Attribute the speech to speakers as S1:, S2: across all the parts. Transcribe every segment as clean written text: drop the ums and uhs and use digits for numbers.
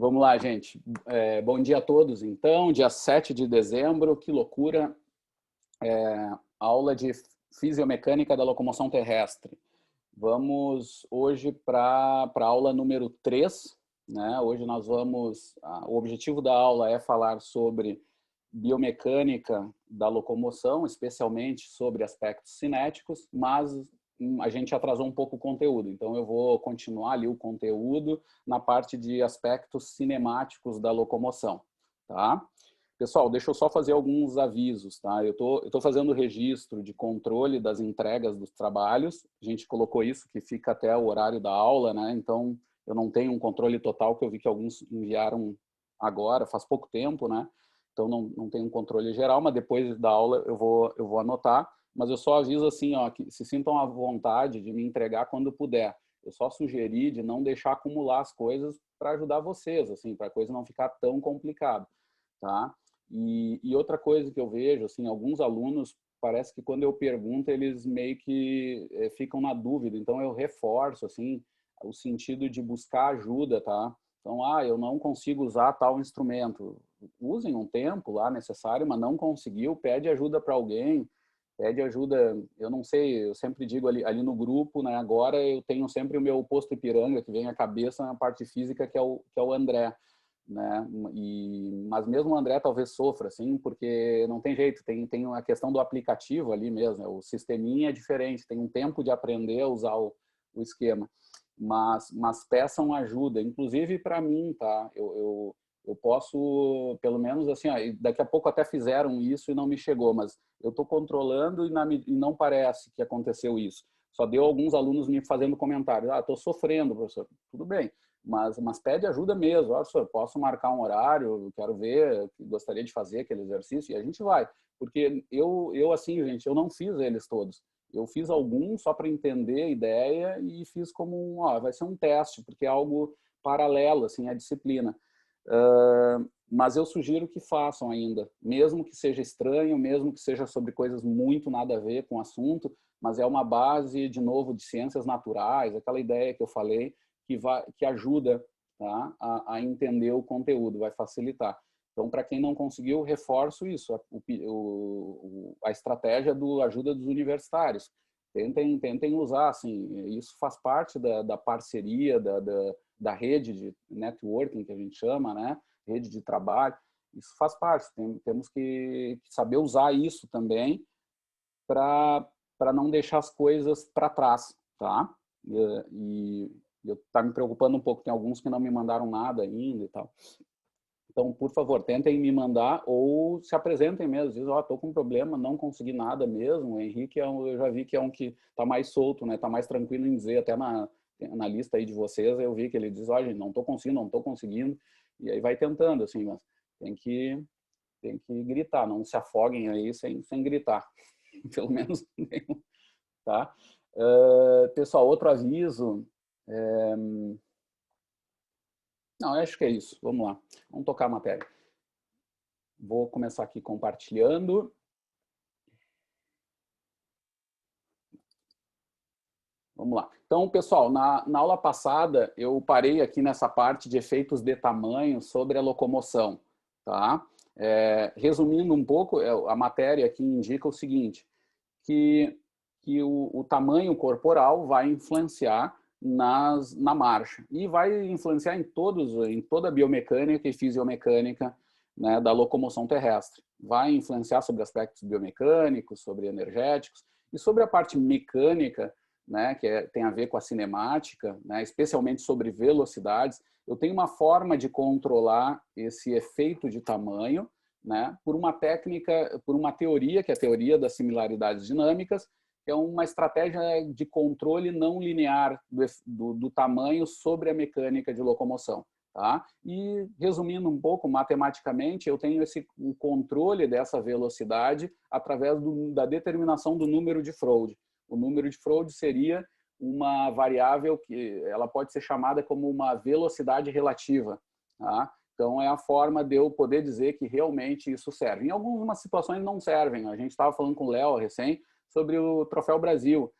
S1: Vamos lá, gente. Bom dia a todos. Então, dia 7 de dezembro, que loucura. Aula de fisiomecânica da locomoção terrestre. Vamos hoje para a aula número 3. Né? Hoje nós vamos... O objetivo da aula é falar sobre biomecânica da locomoção, especialmente sobre aspectos cinéticos, mas a gente atrasou um pouco o conteúdo, então eu vou continuar ali o conteúdo na parte de aspectos cinemáticos da locomoção, tá? Pessoal, deixa eu só fazer alguns avisos, tá? Eu tô fazendo o registro de controle das entregas dos trabalhos, a gente colocou isso que fica até o horário da aula, né? Então, eu não tenho um controle total, que eu vi que alguns enviaram agora, faz pouco tempo, né? Então, não tenho um controle geral, mas depois da aula eu vou anotar. Mas eu só aviso assim, ó, que se sintam à vontade de me entregar quando puder. Eu só sugeri de não deixar acumular as coisas para ajudar vocês, assim, para a coisa não ficar tão complicada, tá? E outra coisa que eu vejo, assim, alguns alunos, parece que quando eu pergunto, eles meio que ficam na dúvida. Então, eu reforço, assim, o sentido de buscar ajuda, tá? Então, eu não consigo usar tal instrumento. Usem um tempo lá necessário, mas não conseguiu, pede ajuda para alguém, pede ajuda, eu não sei, eu sempre digo ali no grupo, né? Agora eu tenho sempre o meu posto Ipiranga, que vem à cabeça na parte física, que é o André, né? Mas mesmo o André talvez sofra, assim, porque não tem jeito, tem a questão do aplicativo ali mesmo, né? O sisteminha é diferente, tem um tempo de aprender a usar o esquema, mas peçam ajuda, inclusive para mim, tá? Eu posso, pelo menos assim, daqui a pouco até fizeram isso e não me chegou, mas eu estou controlando e não parece que aconteceu isso. Só deu alguns alunos me fazendo comentários. Estou sofrendo, professor. Tudo bem, mas pede ajuda mesmo. Professor, posso marcar um horário? Quero ver, gostaria de fazer aquele exercício. E a gente vai. Porque eu assim, gente, eu não fiz eles todos. Eu fiz alguns só para entender a ideia e fiz como vai ser um teste, porque é algo paralelo, assim, à disciplina. Mas eu sugiro que façam ainda, mesmo que seja estranho, mesmo que seja sobre coisas muito nada a ver com o assunto, mas é uma base, de novo, de ciências naturais, aquela ideia que eu falei, que ajuda, tá, a entender o conteúdo, vai facilitar. Então, para quem não conseguiu, reforço isso, a estratégia do ajuda dos universitários. Tentem usar, assim, isso faz parte da parceria, da rede de networking, que a gente chama, né? Rede de trabalho. Isso faz parte. Temos que saber usar isso também para não deixar as coisas para trás, tá? E eu tá me preocupando um pouco. Tem alguns que não me mandaram nada ainda e tal. Então, por favor, tentem me mandar ou se apresentem mesmo. Dizem, estou com um problema, não consegui nada mesmo. O Henrique, eu já vi que é um que está mais solto, né? Está mais tranquilo em dizer, até na lista aí de vocês, eu vi que ele diz, gente, não estou conseguindo, não estou conseguindo. E aí vai tentando, assim, mas tem que gritar, não se afoguem aí sem gritar. Pelo menos, tá? Pessoal, outro aviso... Não, eu acho que é isso. Vamos lá. Vamos tocar a matéria. Vou começar aqui compartilhando. Vamos lá. Então, pessoal, na aula passada, eu parei aqui nessa parte de efeitos de tamanho sobre a locomoção. Tá? Resumindo um pouco, a matéria aqui indica o seguinte, que o tamanho corporal vai influenciar na marcha e vai influenciar em toda a biomecânica e fisiomecânica, né, da locomoção terrestre. Vai influenciar sobre aspectos biomecânicos, sobre energéticos e sobre a parte mecânica, né, que tem a ver com a cinemática, né, especialmente sobre velocidades. Eu tenho uma forma de controlar esse efeito de tamanho, né, por uma técnica, por uma teoria, que é a teoria das similaridades dinâmicas, que é uma estratégia de controle não linear do tamanho sobre a mecânica de locomoção. Tá? E, resumindo um pouco, matematicamente, eu tenho o controle dessa velocidade através da determinação do número de Froude. O número de Froude seria uma variável que ela pode ser chamada como uma velocidade relativa. Tá? Então, é a forma de eu poder dizer que realmente isso serve. Em algumas situações não servem. A gente estava falando com o Léo recém sobre o Troféu Brasil.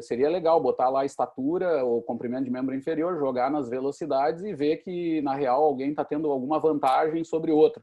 S1: Seria legal botar lá a estatura, o comprimento de membro inferior, jogar nas velocidades e ver que, na real, alguém está tendo alguma vantagem sobre o outro.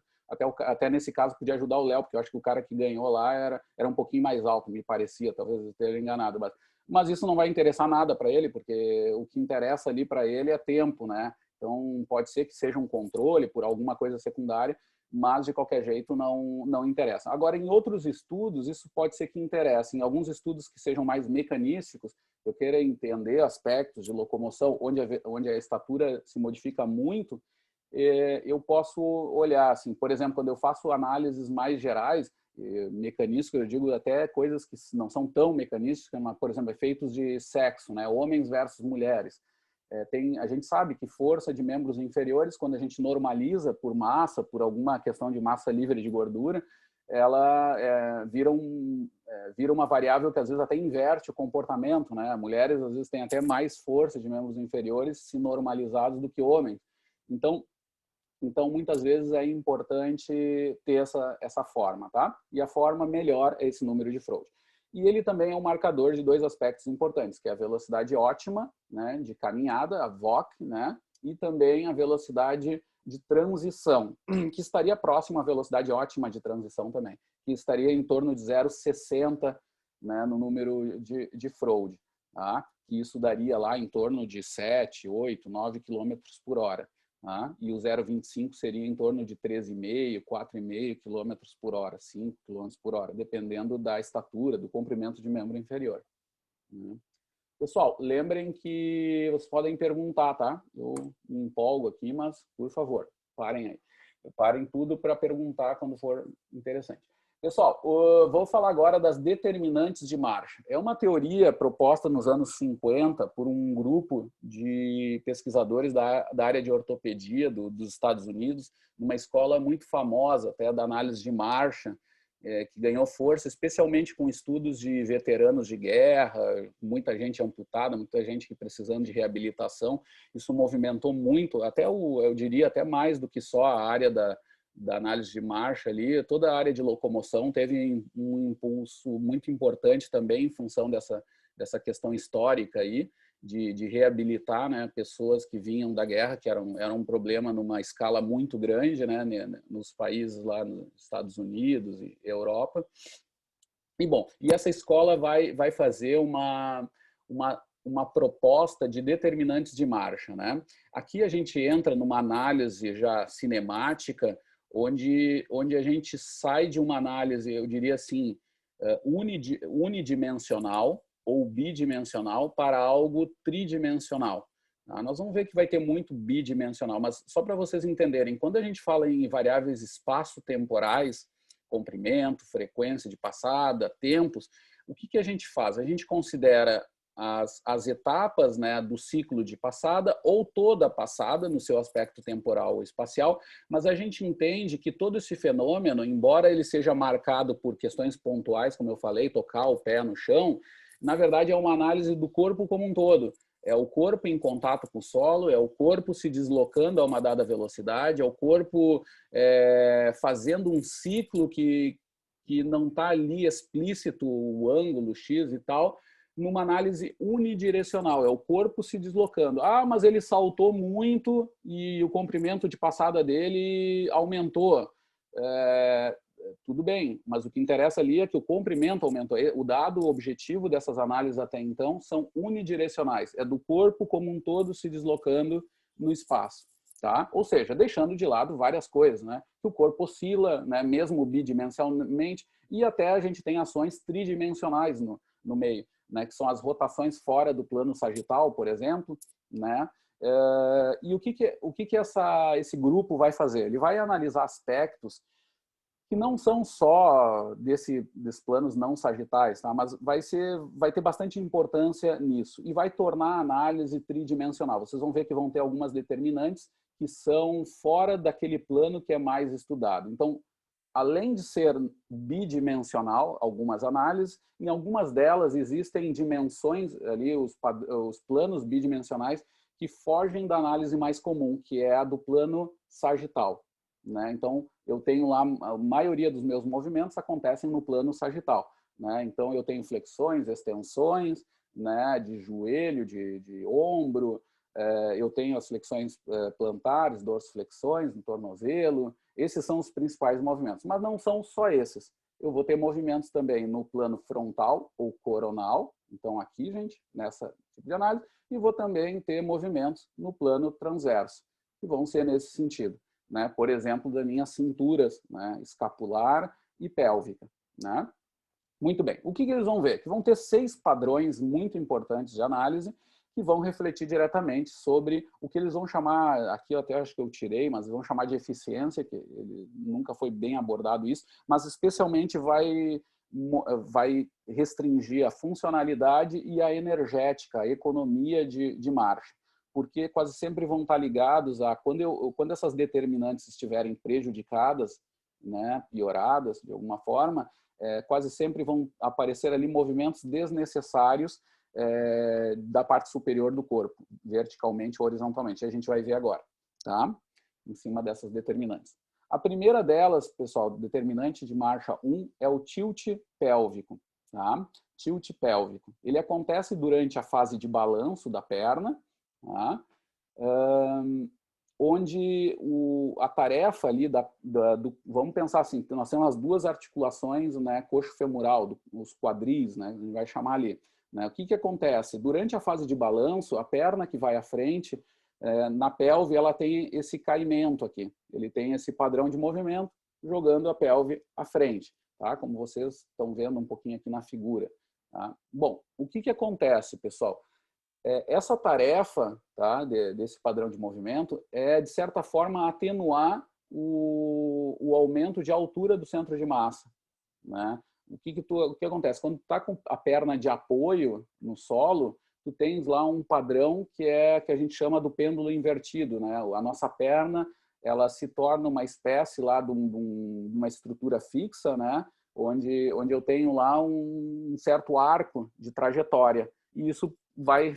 S1: Até nesse caso podia ajudar o Léo, porque eu acho que o cara que ganhou lá era um pouquinho mais alto, me parecia, talvez eu esteja enganado. Mas isso não vai interessar nada para ele, porque o que interessa ali para ele é tempo, né? Então, pode ser que seja um controle por alguma coisa secundária, mas de qualquer jeito não interessa. Agora, em outros estudos, isso pode ser que interesse. Em alguns estudos que sejam mais mecanísticos, eu queira entender aspectos de locomoção, onde a estatura se modifica muito, eu posso olhar, assim, por exemplo, quando eu faço análises mais gerais, mecanísticas, eu digo até coisas que não são tão mecanísticas, mas, por exemplo, efeitos de sexo, né? Homens versus mulheres. A gente sabe que força de membros inferiores, quando a gente normaliza por massa, por alguma questão de massa livre de gordura, ela vira uma variável que às vezes até inverte o comportamento, né? Mulheres às vezes têm até mais força de membros inferiores se normalizados do que homens. Então muitas vezes é importante ter essa forma, tá? E a forma melhor é esse número de Froude. E ele também é um marcador de dois aspectos importantes, que é a velocidade ótima, né, de caminhada, a VOC, né, e também a velocidade de transição, que estaria próxima à velocidade ótima de transição também, que estaria em torno de 0,60, né, no número de Froude, tá? Que isso daria lá em torno de 7, 8, 9 km por hora. Tá? E o 0,25 seria em torno de 13,5, 4,5 km por hora, 5 km por hora, dependendo da estatura, do comprimento de membro inferior. Pessoal, lembrem que vocês podem perguntar, tá? Eu me empolgo aqui, mas, por favor, parem aí. Parem tudo para perguntar quando for interessante. Pessoal, vou falar agora das determinantes de marcha. É uma teoria proposta nos anos 50 por um grupo de pesquisadores da área de ortopedia dos Estados Unidos, numa escola muito famosa, até da análise de marcha, que ganhou força, especialmente com estudos de veteranos de guerra, muita gente amputada, muita gente precisando de reabilitação. Isso movimentou muito, eu diria até mais do que só a área da análise de marcha ali, toda a área de locomoção teve um impulso muito importante também em função dessa questão histórica aí, de reabilitar, né, pessoas que vinham da guerra, que era um problema numa escala muito grande, né, nos países lá nos Estados Unidos e Europa. E essa escola vai fazer uma proposta de determinantes de marcha, né? Aqui a gente entra numa análise já cinemática, onde a gente sai de uma análise, eu diria assim, unidimensional ou bidimensional para algo tridimensional. Nós vamos ver que vai ter muito bidimensional, mas só para vocês entenderem, quando a gente fala em variáveis espaço-temporais, comprimento, frequência de passada, tempos, o que a gente faz? A gente considera as etapas, né, do ciclo de passada ou toda a passada no seu aspecto temporal ou espacial, mas a gente entende que todo esse fenômeno, embora ele seja marcado por questões pontuais, como eu falei, tocar o pé no chão, na verdade é uma análise do corpo como um todo. É o corpo em contato com o solo, é o corpo se deslocando a uma dada velocidade, é o corpo fazendo um ciclo que não está ali explícito o ângulo X e tal, numa análise unidirecional, é o corpo se deslocando. Ah, mas ele saltou muito e o comprimento de passada dele aumentou. Tudo bem, mas o que interessa ali é que o comprimento aumentou. O dado objetivo dessas análises até então são unidirecionais, é do corpo como um todo se deslocando no espaço. Tá? Ou seja, deixando de lado várias coisas, né? Que o corpo oscila, né? Mesmo bidimensionalmente, e até a gente tem ações tridimensionais no meio, né? Que são as rotações fora do plano sagital, por exemplo, né? E o que esse grupo vai fazer? Ele vai analisar aspectos que não são só desses planos não sagitais, tá? Mas vai ter bastante importância nisso e vai tornar a análise tridimensional. Vocês vão ver que vão ter algumas determinantes que são fora daquele plano que é mais estudado. Então, além de ser bidimensional, algumas análises, em algumas delas existem dimensões ali, os planos bidimensionais que fogem da análise mais comum, que é a do plano sagital, né? Então, eu tenho lá, a maioria dos meus movimentos acontecem no plano sagital. né? Então, eu tenho flexões, extensões, né, de joelho, de ombro, eu tenho as flexões plantares, dorsiflexões no tornozelo. Esses são os principais movimentos, mas não são só esses. Eu vou ter movimentos também no plano frontal ou coronal, então aqui, gente, nessa tipo de análise, e vou também ter movimentos no plano transverso, que vão ser nesse sentido, né? Por exemplo, das minhas cinturas, né, escapular e pélvica, né? Muito bem. O que eles vão ver? Que vão ter 6 padrões muito importantes de análise que vão refletir diretamente sobre o que eles vão chamar, aqui eu até acho que eu tirei, mas vão chamar de eficiência, que ele nunca foi bem abordado isso, mas especialmente vai restringir a funcionalidade e a energética, a economia de marcha, porque quase sempre vão estar ligados a quando essas determinantes estiverem prejudicadas, né, pioradas de alguma forma, quase sempre vão aparecer ali movimentos desnecessários da parte superior do corpo, verticalmente ou horizontalmente. A gente vai ver agora, tá? Em cima dessas determinantes. A primeira delas, pessoal, determinante de marcha 1, é o tilt pélvico, tá? Tilt pélvico. Ele acontece durante a fase de balanço da perna, tá? Onde a tarefa ali vamos pensar assim, nós temos as duas articulações, né, coxo-femoral, os quadris, né, a gente vai chamar ali, né? O que acontece? Durante a fase de balanço, a perna que vai à frente, na pelve, ela tem esse caimento aqui, ele tem esse padrão de movimento jogando a pelve à frente, tá? Como vocês estão vendo um pouquinho aqui na figura, tá? Bom, o que acontece, pessoal? Essa tarefa, tá, desse padrão de movimento é, de certa forma, atenuar o aumento de altura do centro de massa, né? O que acontece? Quando tu está com a perna de apoio no solo, tu tens lá um padrão que a gente chama do pêndulo invertido, né? A nossa perna, ela se torna uma espécie lá de uma estrutura fixa, né? Onde eu tenho lá um certo arco de trajetória. E isso vai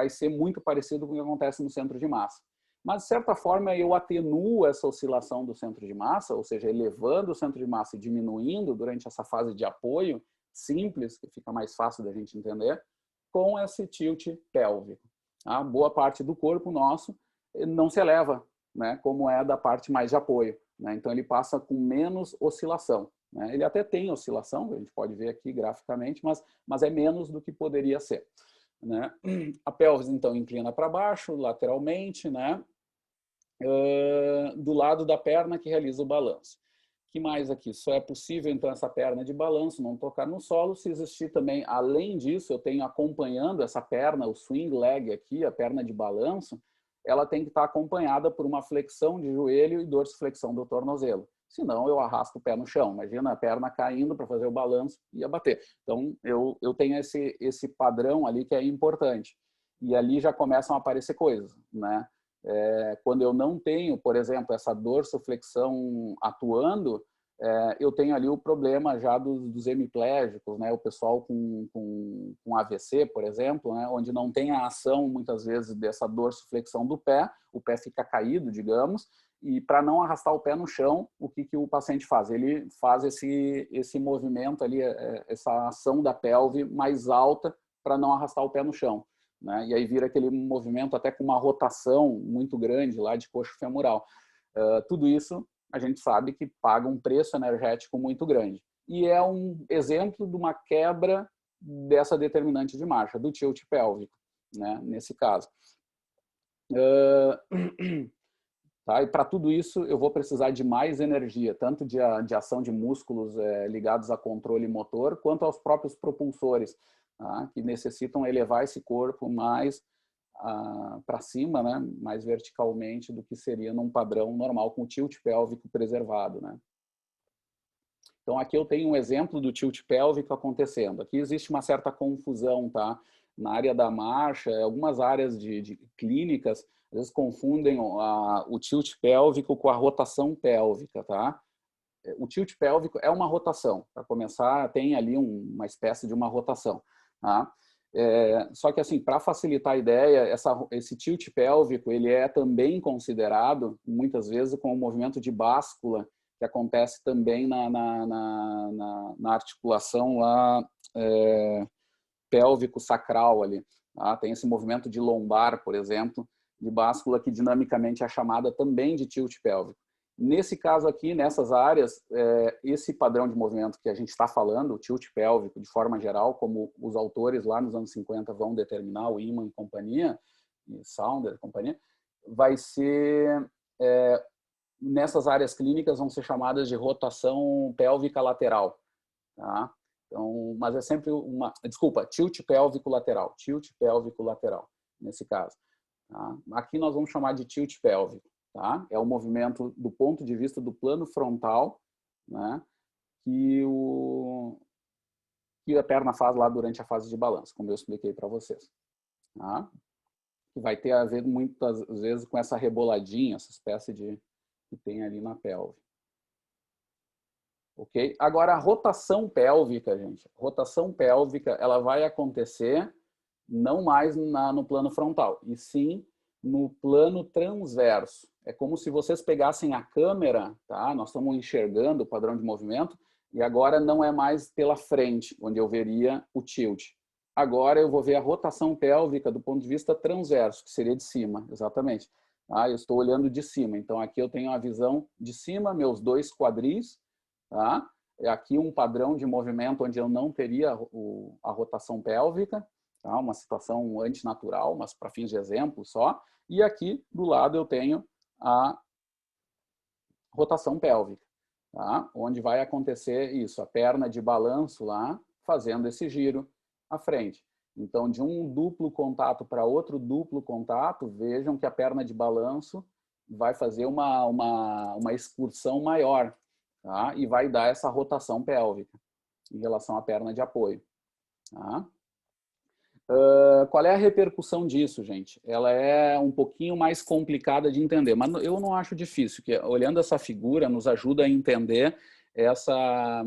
S1: ser muito parecido com o que acontece no centro de massa. Mas, de certa forma, eu atenuo essa oscilação do centro de massa, ou seja, elevando o centro de massa e diminuindo durante essa fase de apoio simples, que fica mais fácil da gente entender, com esse tilt pélvico. A boa parte do corpo nosso não se eleva, né, como é da parte mais de apoio, né? Então, ele passa com menos oscilação, né? Ele até tem oscilação, a gente pode ver aqui graficamente, mas é menos do que poderia ser, né? A pelvis, então, inclina para baixo, lateralmente, né? Do lado da perna que realiza o balanço. Que mais aqui? Só é possível, então, essa perna de balanço não tocar no solo se existir também, além disso, eu tenho acompanhando essa perna, o swing leg aqui, a perna de balanço, ela tem que estar acompanhada por uma flexão de joelho e dorsiflexão do tornozelo. Senão, eu arrasto o pé no chão. Imagina a perna caindo para fazer o balanço e abater. Então, eu tenho esse padrão ali que é importante. E ali já começam a aparecer coisas, né? Quando eu não tenho, por exemplo, essa dorsiflexão atuando, eu tenho ali o problema já dos hemiplégicos, né? O pessoal com AVC, por exemplo, né? Onde não tem a ação, muitas vezes, dessa dorsiflexão do pé, o pé fica caído, digamos, e para não arrastar o pé no chão, o que o paciente faz? Ele faz esse movimento ali, essa ação da pelve mais alta para não arrastar o pé no chão, né? E aí vira aquele movimento até com uma rotação muito grande lá de coxo femoral. Tudo isso a gente sabe que paga um preço energético muito grande. E é um exemplo de uma quebra dessa determinante de marcha, do tilt pélvico, né? Nesse caso. Tá? E para tudo isso eu vou precisar de mais energia, tanto de ação de músculos ligados a controle motor, quanto aos próprios propulsores, tá? Que necessitam elevar esse corpo mais para cima, né? Mais verticalmente do que seria num padrão normal com o tilt pélvico preservado, né? Então aqui eu tenho um exemplo do tilt pélvico acontecendo. Aqui existe uma certa confusão, tá? Na área da marcha, algumas áreas de clínicas às vezes confundem o tilt pélvico com a rotação pélvica, tá? O tilt pélvico é uma rotação. Para começar, tem ali uma espécie de uma rotação, tá? Só que, assim, para facilitar a ideia, esse tilt pélvico ele é também considerado, muitas vezes, como um movimento de báscula que acontece também na articulação lá pélvico-sacral ali. Tá? Tem esse movimento de lombar, por exemplo, de báscula, que dinamicamente é chamada também de tilt pélvico. Nesse caso aqui, nessas áreas, esse padrão de movimento que a gente está falando, o tilt pélvico, de forma geral, como os autores lá nos anos 50 vão determinar, o Iman e companhia, e Saunder e companhia, vai ser, nessas áreas clínicas, vão ser chamadas de rotação pélvica lateral. Tá? Então, mas é sempre tilt pélvico lateral, nesse caso. Tá? Aqui nós vamos chamar de tilt pélvico. Tá? É o movimento do ponto de vista do plano frontal, né, que a perna faz lá durante a fase de balanço, como eu expliquei para vocês. Tá? Que vai ter a ver muitas vezes com essa reboladinha, essa espécie que tem ali na pelve. Ok? Agora, a rotação pélvica, gente. Rotação pélvica, ela vai acontecer não mais no plano frontal, e sim no plano transverso. É como se vocês pegassem a câmera, tá? Nós estamos enxergando o padrão de movimento, e agora não é mais pela frente, onde eu veria o tilt. Agora eu vou ver a rotação pélvica do ponto de vista transverso, que seria de cima, exatamente. Tá? Eu estou olhando de cima, então aqui eu tenho a visão de cima, meus dois quadris, tá? Aqui um padrão de movimento onde eu não teria a rotação pélvica, tá? Uma situação antinatural, mas para fins de exemplo só. E aqui do lado eu tenho a rotação pélvica, tá? Onde vai acontecer isso, a perna de balanço lá, fazendo esse giro à frente. Então, de um duplo contato para outro duplo contato, vejam que a perna de balanço vai fazer uma excursão maior, tá? E vai dar essa rotação pélvica em relação à perna de apoio. Tá? Qual é a repercussão disso, gente? Ela é um pouquinho mais complicada de entender, mas eu não acho difícil, que olhando essa figura nos ajuda a entender essa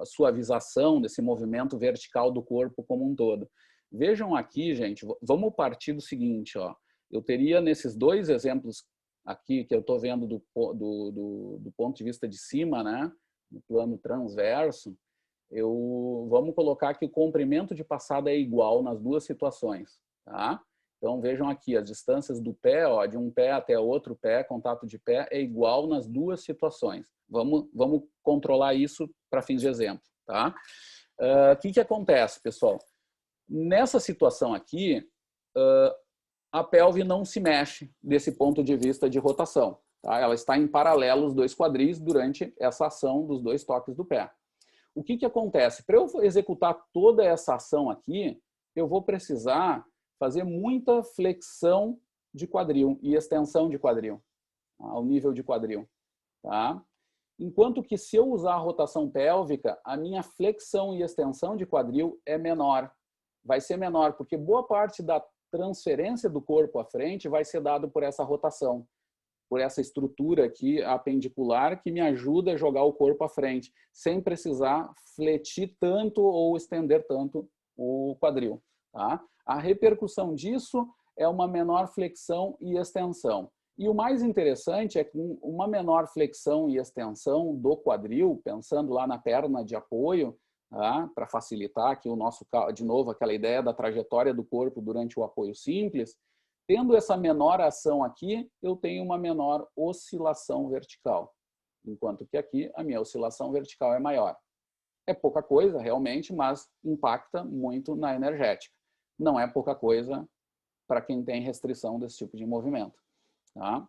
S1: suavização desse movimento vertical do corpo como um todo. Vejam aqui, gente, vamos partir do seguinte, ó. Eu teria nesses dois exemplos aqui que eu estou vendo do ponto de vista de cima, né, no plano transverso, vamos colocar que o comprimento de passada é igual nas duas situações, tá? Então vejam aqui, as distâncias do pé, ó, de um pé até outro pé, contato de pé, é igual nas duas situações. Vamos controlar isso para fins de exemplo, tá? O que acontece, pessoal? Nessa situação aqui, a pelve não se mexe desse ponto de vista de rotação, tá? Ela está em paralelo os dois quadris durante essa ação dos dois toques do pé. O que acontece? Para eu executar toda essa ação aqui, eu vou precisar fazer muita flexão de quadril e extensão de quadril, tá? Ao nível de quadril. Tá? Enquanto que se eu usar a rotação pélvica, a minha flexão e extensão de quadril é menor. Vai ser menor, porque boa parte da transferência do corpo à frente vai ser dado por essa rotação, por essa estrutura aqui apendicular que me ajuda a jogar o corpo à frente, sem precisar fletir tanto ou estender tanto o quadril. Tá? A repercussão disso é uma menor flexão e extensão. E o mais interessante é que uma menor flexão e extensão do quadril, pensando lá na perna de apoio, tá? Para facilitar aqui de novo, aquela ideia da trajetória do corpo durante o apoio simples, tendo essa menor ação aqui, eu tenho uma menor oscilação vertical, enquanto que aqui a minha oscilação vertical é maior. É pouca coisa, realmente, mas impacta muito na energética. Não é pouca coisa para quem tem restrição desse tipo de movimento. Tá?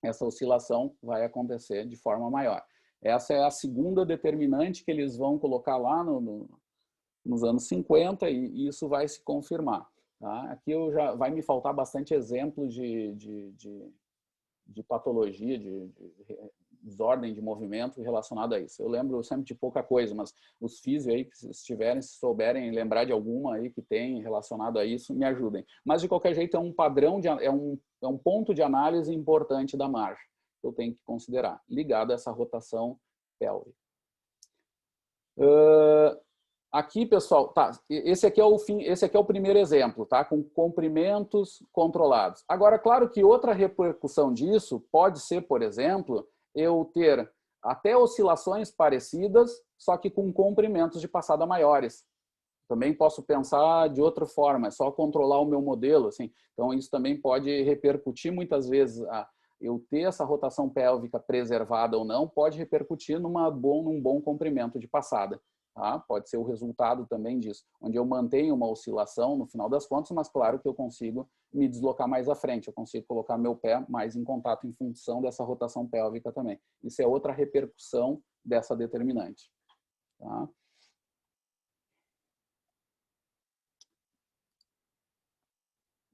S1: Essa oscilação vai acontecer de forma maior. Essa é a segunda determinante que eles vão colocar lá nos anos 50 e isso vai se confirmar. Tá? Aqui vai me faltar bastante exemplo de patologia, de desordem de movimento relacionado a isso. Eu lembro sempre de pouca coisa, mas os físicos aí, que se souberem lembrar de alguma aí que tem relacionado a isso, me ajudem. Mas, de qualquer jeito, é um padrão, é um ponto de análise importante da marcha que eu tenho que considerar, ligado a essa rotação pélvica. Aqui, pessoal, tá, esse aqui é o primeiro exemplo, tá? Com comprimentos controlados. Agora, claro que outra repercussão disso pode ser, por exemplo, eu ter até oscilações parecidas, só que com comprimentos de passada maiores. Também posso pensar de outra forma, é só controlar o meu modelo, assim. Então isso também pode repercutir muitas vezes, eu ter essa rotação pélvica preservada ou não, pode repercutir num bom comprimento de passada. Tá? Pode ser o resultado também disso, onde eu mantenho uma oscilação no final das contas, mas claro que eu consigo me deslocar mais à frente, eu consigo colocar meu pé mais em contato em função dessa rotação pélvica também. Isso é outra repercussão dessa determinante. Tá?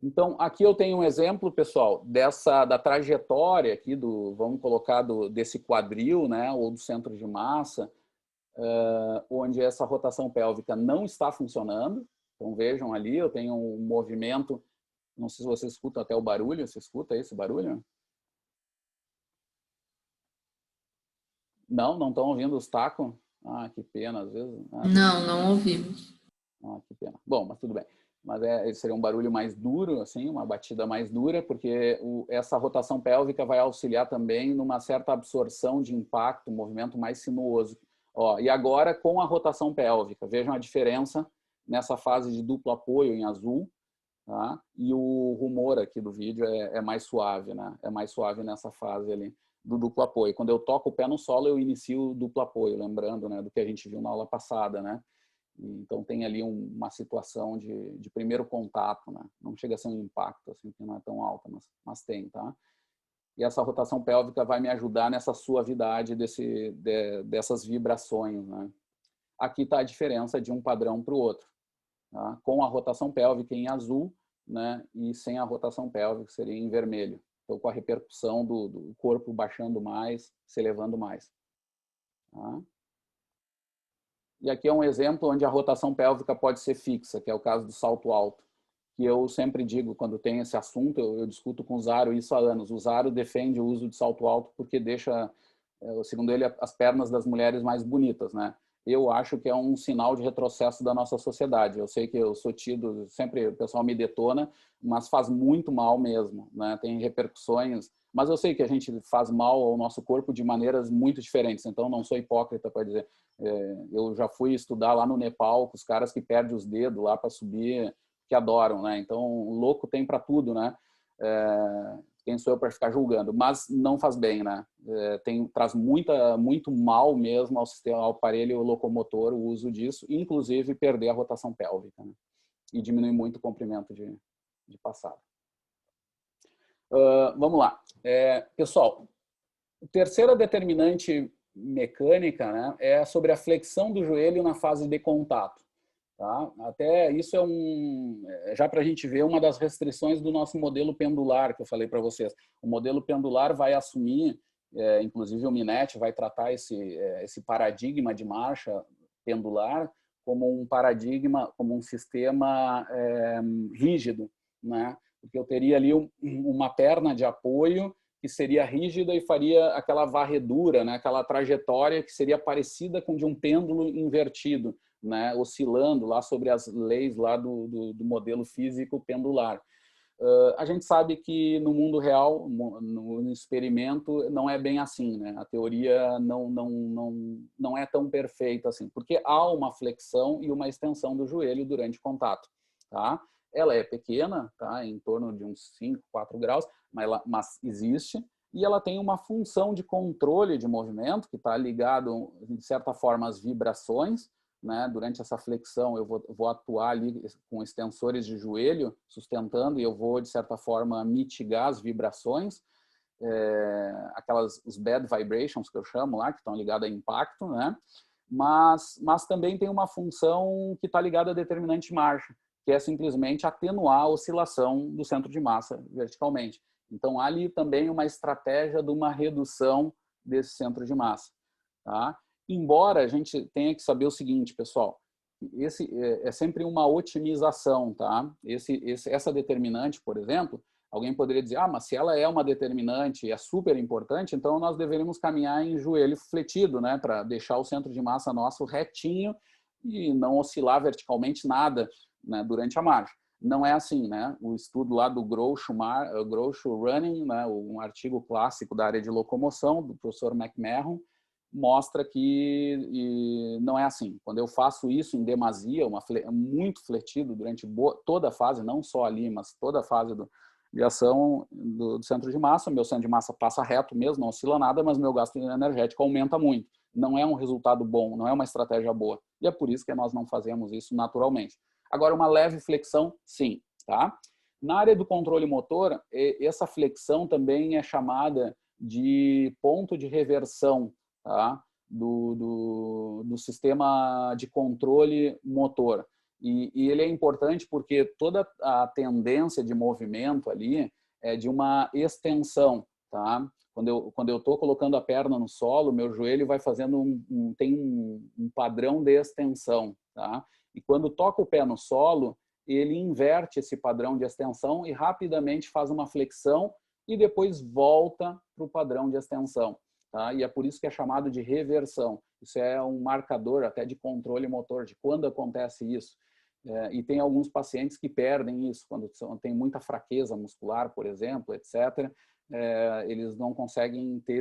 S1: Então, aqui eu tenho um exemplo, pessoal, da trajetória aqui vamos colocar desse quadril, né, ou do centro de massa, onde essa rotação pélvica não está funcionando. Então, vejam ali, eu tenho um movimento, não sei se vocês escutam até o barulho, você escuta esse barulho? Não estão ouvindo os tacos? Ah, que pena, às vezes.
S2: Não ouvimos.
S1: Ah, que pena. Bom, mas tudo bem. Mas seria um barulho mais duro, assim, uma batida mais dura, porque essa rotação pélvica vai auxiliar também numa certa absorção de impacto, um movimento mais sinuoso. Ó, e agora, com a rotação pélvica, vejam a diferença nessa fase de duplo apoio em azul, tá? E o rumor aqui do vídeo é mais suave, né? É mais suave nessa fase ali do duplo apoio. Quando eu toco o pé no solo, eu inicio o duplo apoio, lembrando, né, do que a gente viu na aula passada, né? Então tem ali uma situação de primeiro contato, né? Não chega a ser um impacto, assim, que não é tão alta, mas tem, tá? E essa rotação pélvica vai me ajudar nessa suavidade dessas vibrações, né? Aqui está a diferença de um padrão para o outro, tá? Com a rotação pélvica em azul, né? E sem a rotação pélvica seria em vermelho. Então com a repercussão do corpo baixando mais, se elevando mais. Tá? E aqui é um exemplo onde a rotação pélvica pode ser fixa, que é o caso do salto alto. Que eu sempre digo, quando tem esse assunto, eu discuto com o Zaro isso há anos. O Zaro defende o uso de salto alto porque deixa, segundo ele, as pernas das mulheres mais bonitas, né? Eu acho que é um sinal de retrocesso da nossa sociedade. Eu sei que eu sou tido, sempre o pessoal me detona, mas faz muito mal mesmo, né? Tem repercussões, mas eu sei que a gente faz mal ao nosso corpo de maneiras muito diferentes, então não sou hipócrita para dizer. Eu já fui estudar lá no Nepal com os caras que perdem os dedos lá para subir, que adoram, né? Então, o louco tem para tudo, né? Quem sou eu para ficar julgando? Mas não faz bem, né? Traz muito mal mesmo ao sistema, ao aparelho locomotor, o uso disso, inclusive perder a rotação pélvica, né? E diminui muito o comprimento de passada. Vamos lá. Pessoal, a terceira determinante mecânica, né, é sobre a flexão do joelho na fase de contato. Tá? Até isso já para a gente ver uma das restrições do nosso modelo pendular, que eu falei para vocês. O modelo pendular vai assumir, inclusive o Minetti vai tratar esse paradigma de marcha pendular como um paradigma, como um sistema rígido, né? Porque eu teria ali uma perna de apoio que seria rígida e faria aquela varredura, né? Aquela trajetória que seria parecida com de um pêndulo invertido, né? Oscilando lá sobre as leis lá do modelo físico pendular. A gente sabe que no mundo real, no experimento, não é bem assim, né? A teoria não é tão perfeita assim, porque há uma flexão e uma extensão do joelho durante o contato, tá? Ela é pequena, tá? Em torno de uns 5, 4 graus, mas existe, e ela tem uma função de controle de movimento que está ligado, de certa forma, às vibrações, né? Durante essa flexão eu vou atuar ali com extensores de joelho, sustentando, e eu vou, de certa forma, mitigar as vibrações, os bad vibrations que eu chamo lá, que estão ligadas a impacto, né? Mas também tem uma função que está ligada a determinante de marcha, que é simplesmente atenuar a oscilação do centro de massa verticalmente. Então, há ali também uma estratégia de uma redução desse centro de massa. Tá? Embora a gente tenha que saber o seguinte, pessoal, esse é sempre uma otimização. Tá? Essa determinante, por exemplo, alguém poderia dizer, mas se ela é uma determinante e é super importante, então nós deveríamos caminhar em joelho fletido, né, para deixar o centro de massa nosso retinho e não oscilar verticalmente nada, né, durante a marcha. Não é assim, né? O estudo lá do Groucho Running, né? Um artigo clássico da área de locomoção, do professor McMahon, mostra que não é assim. Quando eu faço isso em demasia, muito fletido durante toda a fase, não só ali, mas toda a fase de ação do centro de massa, meu centro de massa passa reto mesmo, não oscila nada, mas meu gasto energético aumenta muito. Não é um resultado bom, não é uma estratégia boa. E é por isso que nós não fazemos isso naturalmente. Agora, uma leve flexão, sim. Tá? Na área do controle motor, essa flexão também é chamada de ponto de reversão, tá? do sistema de controle motor. E ele é importante porque toda a tendência de movimento ali é de uma extensão. Tá? Quando eu estou colocando a perna no solo, meu joelho vai fazendo tem um padrão de extensão. Tá? E quando toca o pé no solo, ele inverte esse padrão de extensão e rapidamente faz uma flexão e depois volta para o padrão de extensão. Tá? E é por isso que é chamado de reversão. Isso é um marcador até de controle motor, de quando acontece isso. E tem alguns pacientes que perdem isso, quando tem muita fraqueza muscular, por exemplo, etc. Eles não conseguem ter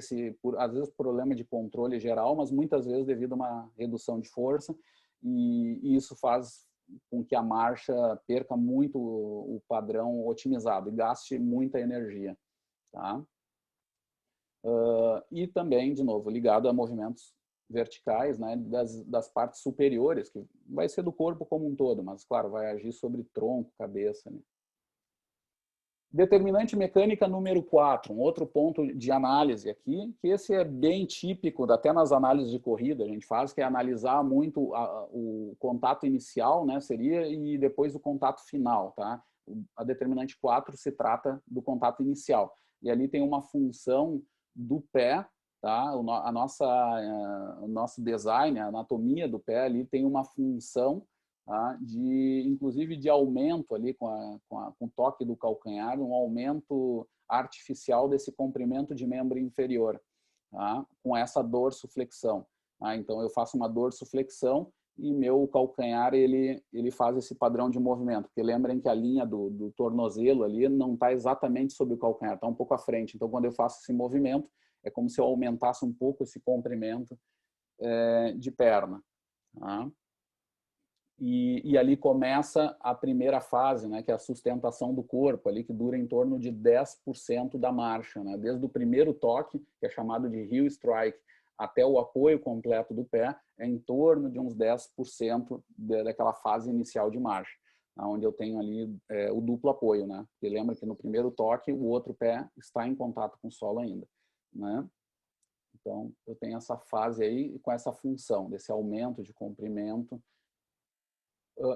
S1: às vezes, problema de controle geral, mas muitas vezes devido a uma redução de força, e isso faz com que a marcha perca muito o padrão otimizado e gaste muita energia. Tá? E também, de novo, ligado a movimentos verticais, né, das partes superiores, que vai ser do corpo como um todo, mas, claro, vai agir sobre tronco, cabeça. Né? Determinante mecânica número 4, um outro ponto de análise aqui, que esse é bem típico, até nas análises de corrida a gente faz, que é analisar muito o contato inicial, né, seria, e depois o contato final. Tá? A determinante 4 se trata do contato inicial. E ali tem uma função do pé, tá? O nosso design, a anatomia do pé ali tem uma função, tá? Inclusive de aumento ali com o toque do calcanhar, um aumento artificial desse comprimento de membro inferior, tá? Com essa dorsiflexão. Tá? Então eu faço uma dorsiflexão e meu calcanhar ele faz esse padrão de movimento, porque lembrem que a linha do tornozelo ali não está exatamente sobre o calcanhar, está um pouco à frente. Então quando eu faço esse movimento, é como se eu aumentasse um pouco esse comprimento de perna. Tá? E ali começa a primeira fase, né, que é a sustentação do corpo, ali, que dura em torno de 10% da marcha. Né? Desde o primeiro toque, que é chamado de heel strike, até o apoio completo do pé, é em torno de uns 10% daquela fase inicial de marcha, onde eu tenho ali o duplo apoio. Né? E lembra que no primeiro toque, o outro pé está em contato com o solo ainda. Né? Então, eu tenho essa fase aí com essa função desse aumento de comprimento.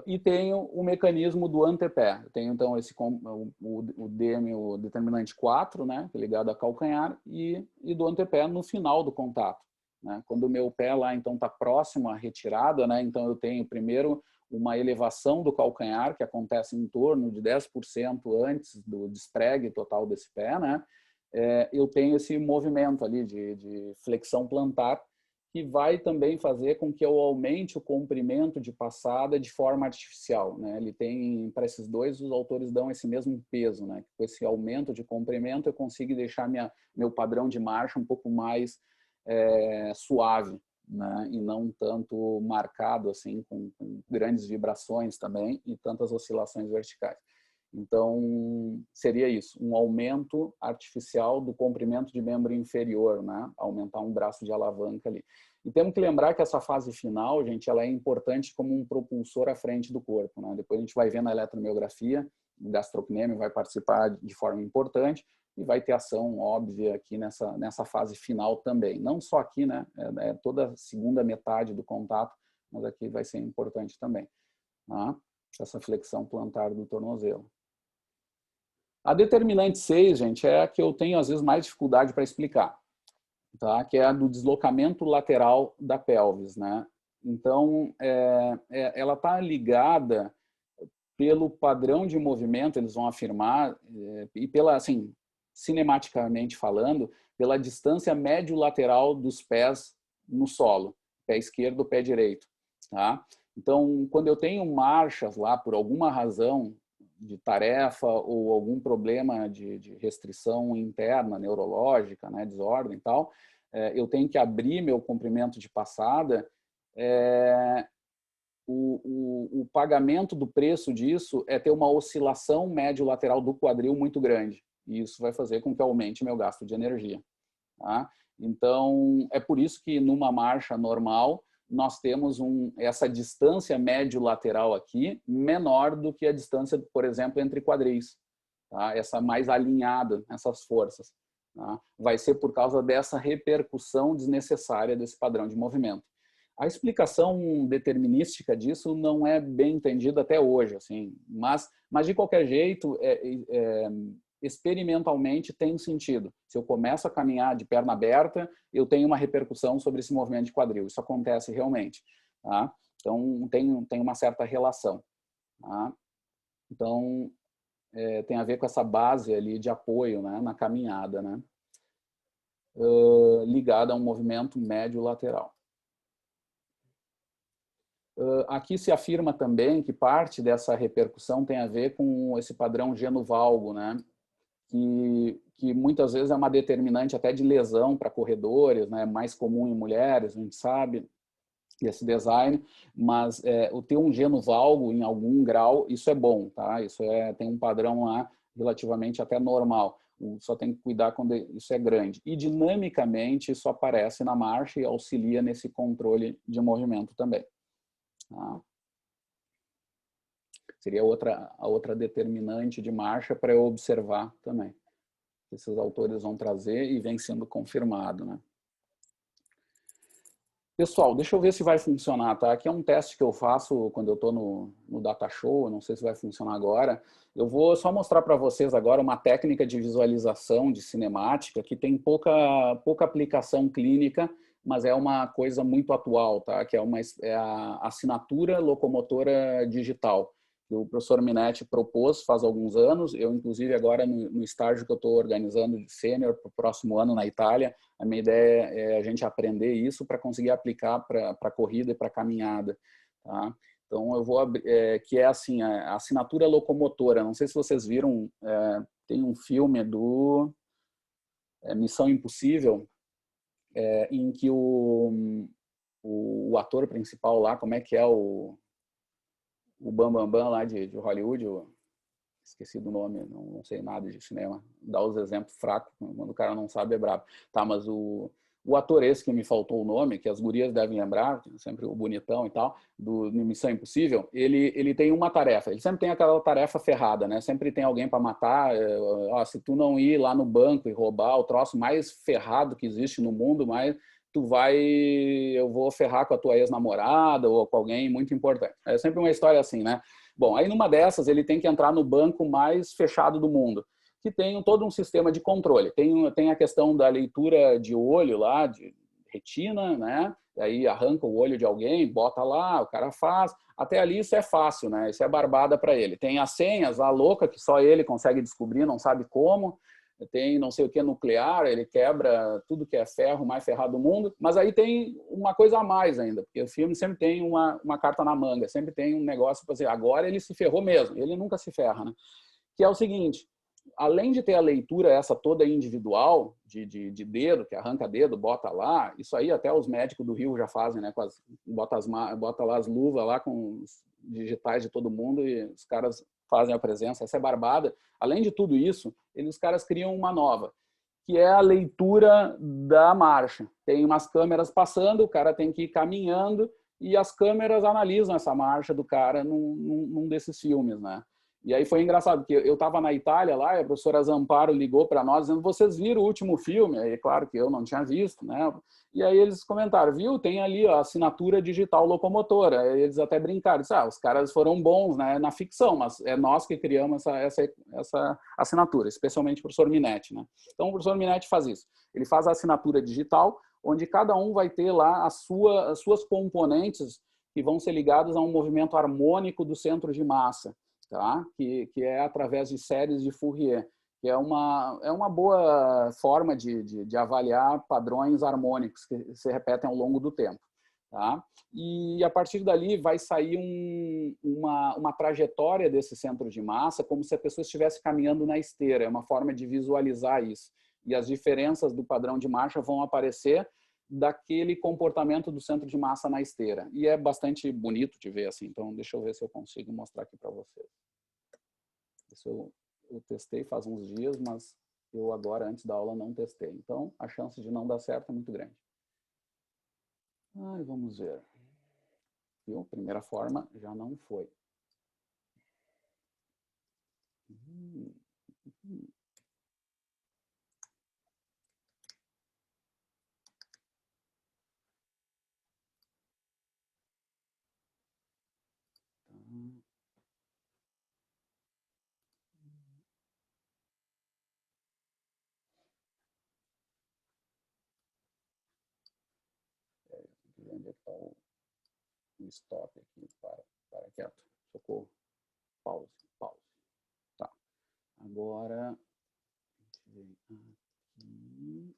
S1: E tenho o mecanismo do antepé. Eu tenho, então, o determinante 4, né, ligado a calcanhar, e do antepé no final do contato. Né? Quando o meu pé lá, então, está próximo à retirada, né, então eu tenho primeiro uma elevação do calcanhar, que acontece em torno de 10% antes do despregue total desse pé. Né? Eu tenho esse movimento ali de flexão plantar, que vai também fazer com que eu aumente o comprimento de passada de forma artificial. Né? Ele tem, para esses dois, os autores dão esse mesmo peso. Né? Com esse aumento de comprimento, eu consigo deixar meu padrão de marcha um pouco mais suave, né? E não tanto marcado, assim, com grandes vibrações também e tantas oscilações verticais. Então, seria isso, um aumento artificial do comprimento de membro inferior, né? Aumentar um braço de alavanca ali. E temos que lembrar que essa fase final, gente, ela é importante como um propulsor à frente do corpo. Né? Depois a gente vai ver na eletromiografia, o gastrocnêmio vai participar de forma importante e vai ter ação óbvia aqui nessa fase final também. Não só aqui, né? Toda a segunda metade do contato, mas aqui vai ser importante também. Tá? Essa flexão plantar do tornozelo. A determinante 6, gente, é a que eu tenho às vezes mais dificuldade para explicar, tá? Que é a do deslocamento lateral da pelvis. Né? Então, ela está ligada pelo padrão de movimento, eles vão afirmar, e pela, assim, cinematicamente falando, pela distância médio-lateral dos pés no solo, pé esquerdo, pé direito. Tá? Então, quando eu tenho marchas lá, por alguma razão, de tarefa ou algum problema de restrição interna, neurológica, né, desordem e tal, eu tenho que abrir meu comprimento de passada, o pagamento do preço disso é ter uma oscilação médio-lateral do quadril muito grande. E isso vai fazer com que aumente meu gasto de energia. Tá? Então, é por isso que numa marcha normal, nós temos essa distância médio-lateral aqui menor do que a distância, por exemplo, entre quadris. Tá? Essa mais alinhada, essas forças. Tá? Vai ser por causa dessa repercussão desnecessária desse padrão de movimento. A explicação determinística disso não é bem entendida até hoje, assim, mas de qualquer jeito, experimentalmente tem sentido. Se eu começo a caminhar de perna aberta, eu tenho uma repercussão sobre esse movimento de quadril. Isso acontece realmente. Tá? Então, tem uma certa relação. Tá? Então, tem a ver com essa base ali de apoio, né, na caminhada, né, ligada a um movimento médio-lateral. Aqui se afirma também que parte dessa repercussão tem a ver com esse padrão geno-valgo, né? Que muitas vezes é uma determinante até de lesão para corredores, né? Mais comum em mulheres, a gente sabe, esse design, mas o ter um geno-valgo em algum grau, isso é bom, tá? Isso tem um padrão lá relativamente até normal. Só tem que cuidar quando isso é grande. E dinamicamente isso aparece na marcha e auxilia nesse controle de movimento também. Tá? Seria a outra determinante de marcha para eu observar também. Esses autores vão trazer e vem sendo confirmado, né? Pessoal, deixa eu ver se vai funcionar, tá? Aqui é um teste que eu faço quando eu estou no Data Show, não sei se vai funcionar agora. Eu vou só mostrar para vocês agora uma técnica de visualização de cinemática que tem pouca aplicação clínica, mas é uma coisa muito atual, tá? Que é a assinatura locomotora digital, que o professor Minetti propôs faz alguns anos. Eu, inclusive, agora no estágio que eu estou organizando de sênior para o próximo ano na Itália, a minha ideia é a gente aprender isso para conseguir aplicar para a corrida e para a caminhada. Tá? Então, eu vou abrir, que é assim, a assinatura locomotora. Não sei se vocês viram, tem um filme do Missão Impossível, em que o ator principal lá, como é que é o Bam Bam lá de Hollywood, esqueci do nome, não sei nada de cinema, dá os exemplos fracos, quando o cara não sabe é brabo. Tá, mas o ator esse que me faltou o nome, que as gurias devem lembrar, sempre o bonitão e tal, do Missão Impossível, ele tem uma tarefa, ele sempre tem aquela tarefa ferrada, né? Sempre tem alguém para matar, se tu não ir lá no banco e roubar o troço mais ferrado que existe no mundo, mais eu vou ferrar com a tua ex-namorada ou com alguém muito importante. É sempre uma história assim, né? Bom, aí numa dessas ele tem que entrar no banco mais fechado do mundo, que tem todo um sistema de controle. Tem a questão da leitura de olho lá, de retina, né? Aí arranca o olho de alguém, bota lá, o cara faz. Até ali isso é fácil, né? Isso é barbada para ele. Tem as senhas, a louca, que só ele consegue descobrir, não sabe como. Tem não sei o que nuclear, ele quebra tudo que é ferro, mais ferrado do mundo, mas aí tem uma coisa a mais ainda, porque o filme sempre tem uma carta na manga, sempre tem um negócio para dizer, agora ele se ferrou mesmo, ele nunca se ferra, né? Que é o seguinte, além de ter a leitura essa toda individual, de dedo, que arranca dedo, bota lá, isso aí até os médicos do Rio já fazem, né? Bota lá as luvas lá com os digitais de todo mundo e os caras fazem a presença, essa é barbada. Além de tudo isso, os caras criam uma nova, que é a leitura da marcha. Tem umas câmeras passando, o cara tem que ir caminhando e as câmeras analisam essa marcha do cara num desses filmes, né? E aí foi engraçado, porque eu estava na Itália lá, e a professora Zamparo ligou para nós dizendo, vocês viram o último filme? Aí, claro que eu não tinha visto, né? E aí eles comentaram, viu? Tem ali a assinatura digital locomotora. Aí eles até brincaram, disseram, os caras foram bons, né, na ficção, mas é nós que criamos essa assinatura, especialmente o professor Minetti, né? Então o professor Minetti faz isso. Ele faz a assinatura digital, onde cada um vai ter lá as suas componentes que vão ser ligadas a um movimento harmônico do centro de massa. Tá? Que é através de séries de Fourier, que é uma boa forma de avaliar padrões harmônicos que se repetem ao longo do tempo. tá? E a partir dali vai sair uma trajetória desse centro de massa, como se a pessoa estivesse caminhando na esteira. É uma forma de visualizar isso. E as diferenças do padrão de marcha vão aparecer daquele comportamento do centro de massa na esteira. E é bastante bonito de ver assim. Então, deixa eu ver se eu consigo mostrar aqui para vocês. Isso eu testei faz uns dias, mas eu agora, antes da aula, não testei. Então, a chance de não dar certo é muito grande. Vamos ver. Viu? Primeira forma já não foi. Onde é que está o stop aqui? Para quieto. Socorro. Pause. Tá. Agora, a gente vem aqui.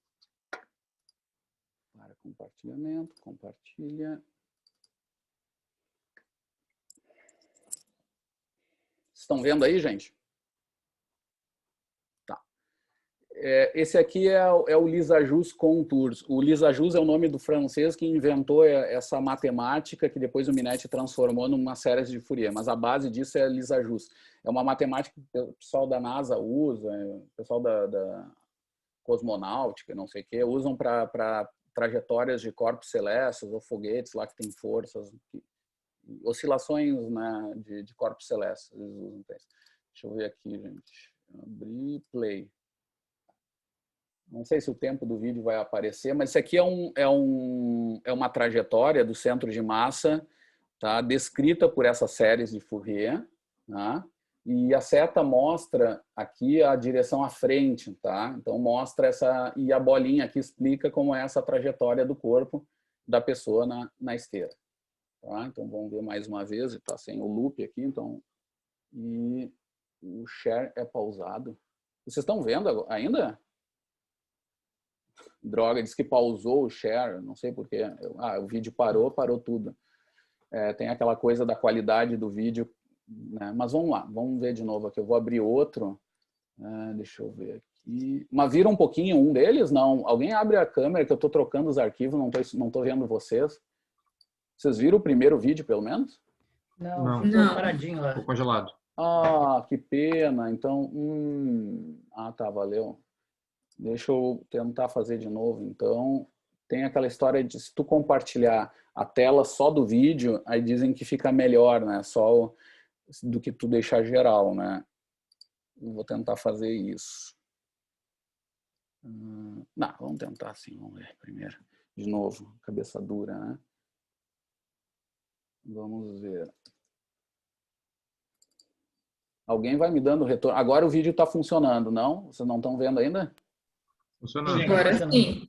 S1: Para compartilhamento. Compartilha. Estão vendo aí, gente? Tá. Esse aqui é o Lissajous Contours. O Lissajous é o nome do francês que inventou essa matemática que depois o Minetti transformou numa série de Fourier, mas a base disso é Lissajous. É uma matemática que o pessoal da NASA usa, o pessoal da cosmonáutica, não sei o quê, usam para trajetórias de corpos celestes ou foguetes lá que tem forças, oscilações, né, de corpos celestes. Eles usam. Deixa eu ver aqui, gente. Abrir, play. Não sei se o tempo do vídeo vai aparecer, mas isso aqui é uma trajetória do centro de massa, tá, descrita por essas séries de Fourier, tá? E a seta mostra aqui a direção à frente, tá? Então mostra essa, e a bolinha aqui explica como é essa trajetória do corpo da pessoa na esteira, tá? Então vamos ver mais uma vez, está sem o loop aqui, então, e o share é pausado. Vocês estão vendo ainda? Droga, diz que pausou o share, não sei porquê. O vídeo parou tudo. Tem aquela coisa da qualidade do vídeo, né? Mas vamos lá, vamos ver de novo aqui. Eu vou abrir outro. Deixa eu ver aqui. Mas vira um pouquinho um deles? Não. Alguém abre a câmera que eu estou trocando os arquivos, não tô vendo vocês. Vocês viram o primeiro vídeo, pelo menos?
S3: Não, ficou paradinho lá.
S4: Ficou congelado.
S1: Que pena. Então, tá, valeu. Deixa eu tentar fazer de novo. Então, tem aquela história de se tu compartilhar a tela só do vídeo, aí dizem que fica melhor, né? Só do que tu deixar geral, né? Eu vou tentar fazer isso. Não, vamos tentar assim, vamos ver primeiro. De novo, cabeça dura, né? Vamos ver. Alguém vai me dando retorno. Agora o vídeo está funcionando, não? Vocês não estão vendo ainda?
S4: Funcionando.
S2: Agora sim.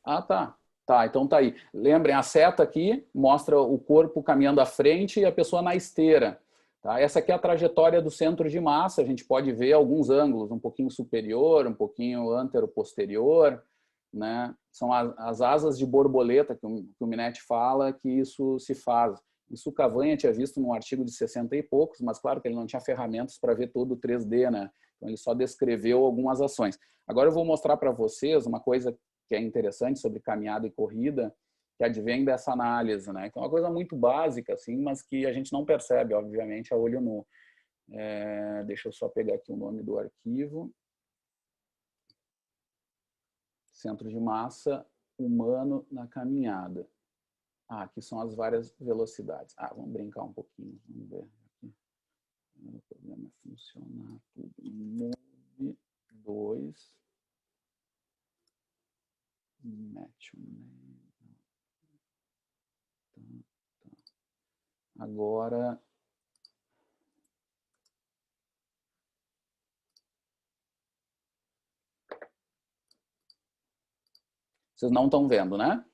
S1: Tá. Tá, então tá aí. Lembrem, a seta aqui mostra o corpo caminhando à frente e a pessoa na esteira. Tá? Essa aqui é a trajetória do centro de massa. A gente pode ver alguns ângulos, um pouquinho superior, um pouquinho antero-posterior, né? São as asas de borboleta que o Minetti fala que isso se faz. Isso o Cavanha tinha visto num artigo de 60 e poucos, mas claro que ele não tinha ferramentas para ver todo o 3D, né? Então ele só descreveu algumas ações. Agora eu vou mostrar para vocês uma coisa que é interessante sobre caminhada e corrida, que advém dessa análise, né? Que é uma coisa muito básica, assim, mas que a gente não percebe, obviamente, a olho nu. Deixa eu só pegar aqui o nome do arquivo. Centro de massa humano na caminhada. Aqui são as várias velocidades. Vamos brincar um pouquinho. Vamos ver aqui. O problema é funcionar tudo. Move 2. Match. Agora. Vocês não estão vendo, né?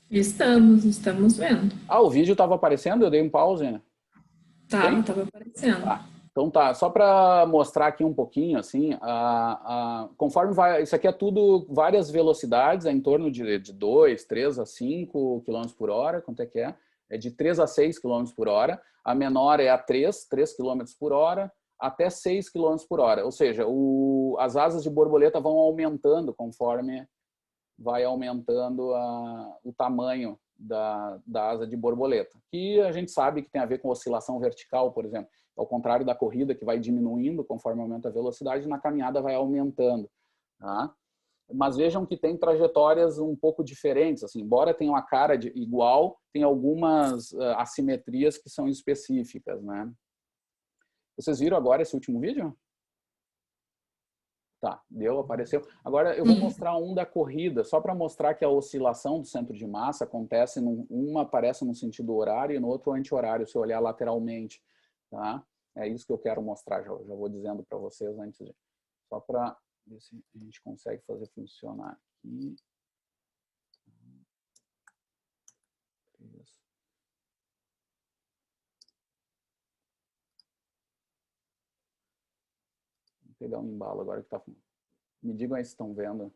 S2: Estamos vendo.
S1: O vídeo estava aparecendo? Eu dei um pause, né?
S2: Estava aparecendo.
S1: Então tá, só para mostrar aqui um pouquinho, assim, conforme vai, isso aqui é tudo várias velocidades, é em torno de 2, 3 a 5 km por hora, quanto é que é? É de 3 a 6 km por hora, a menor é a 3 km por hora, até 6 km por hora, ou seja, as asas de borboleta vão aumentando conforme vai aumentando o tamanho da asa de borboleta, que a gente sabe que tem a ver com oscilação vertical, por exemplo. Ao contrário da corrida, que vai diminuindo conforme aumenta a velocidade, na caminhada vai aumentando. Tá? Mas vejam que tem trajetórias um pouco diferentes. Assim, embora tenha uma cara igual, tem algumas assimetrias que são específicas. Né? Vocês viram agora esse último vídeo? Tá, deu, apareceu. Agora eu vou mostrar um da corrida, só para mostrar que a oscilação do centro de massa acontece, uma aparece no sentido horário e no outro anti-horário, se eu olhar lateralmente. Tá? É isso que eu quero mostrar, já vou dizendo para vocês antes de... Só para ver se a gente consegue fazer funcionar aqui. Isso. Vou pegar um embalo agora que está... Me digam aí se estão vendo.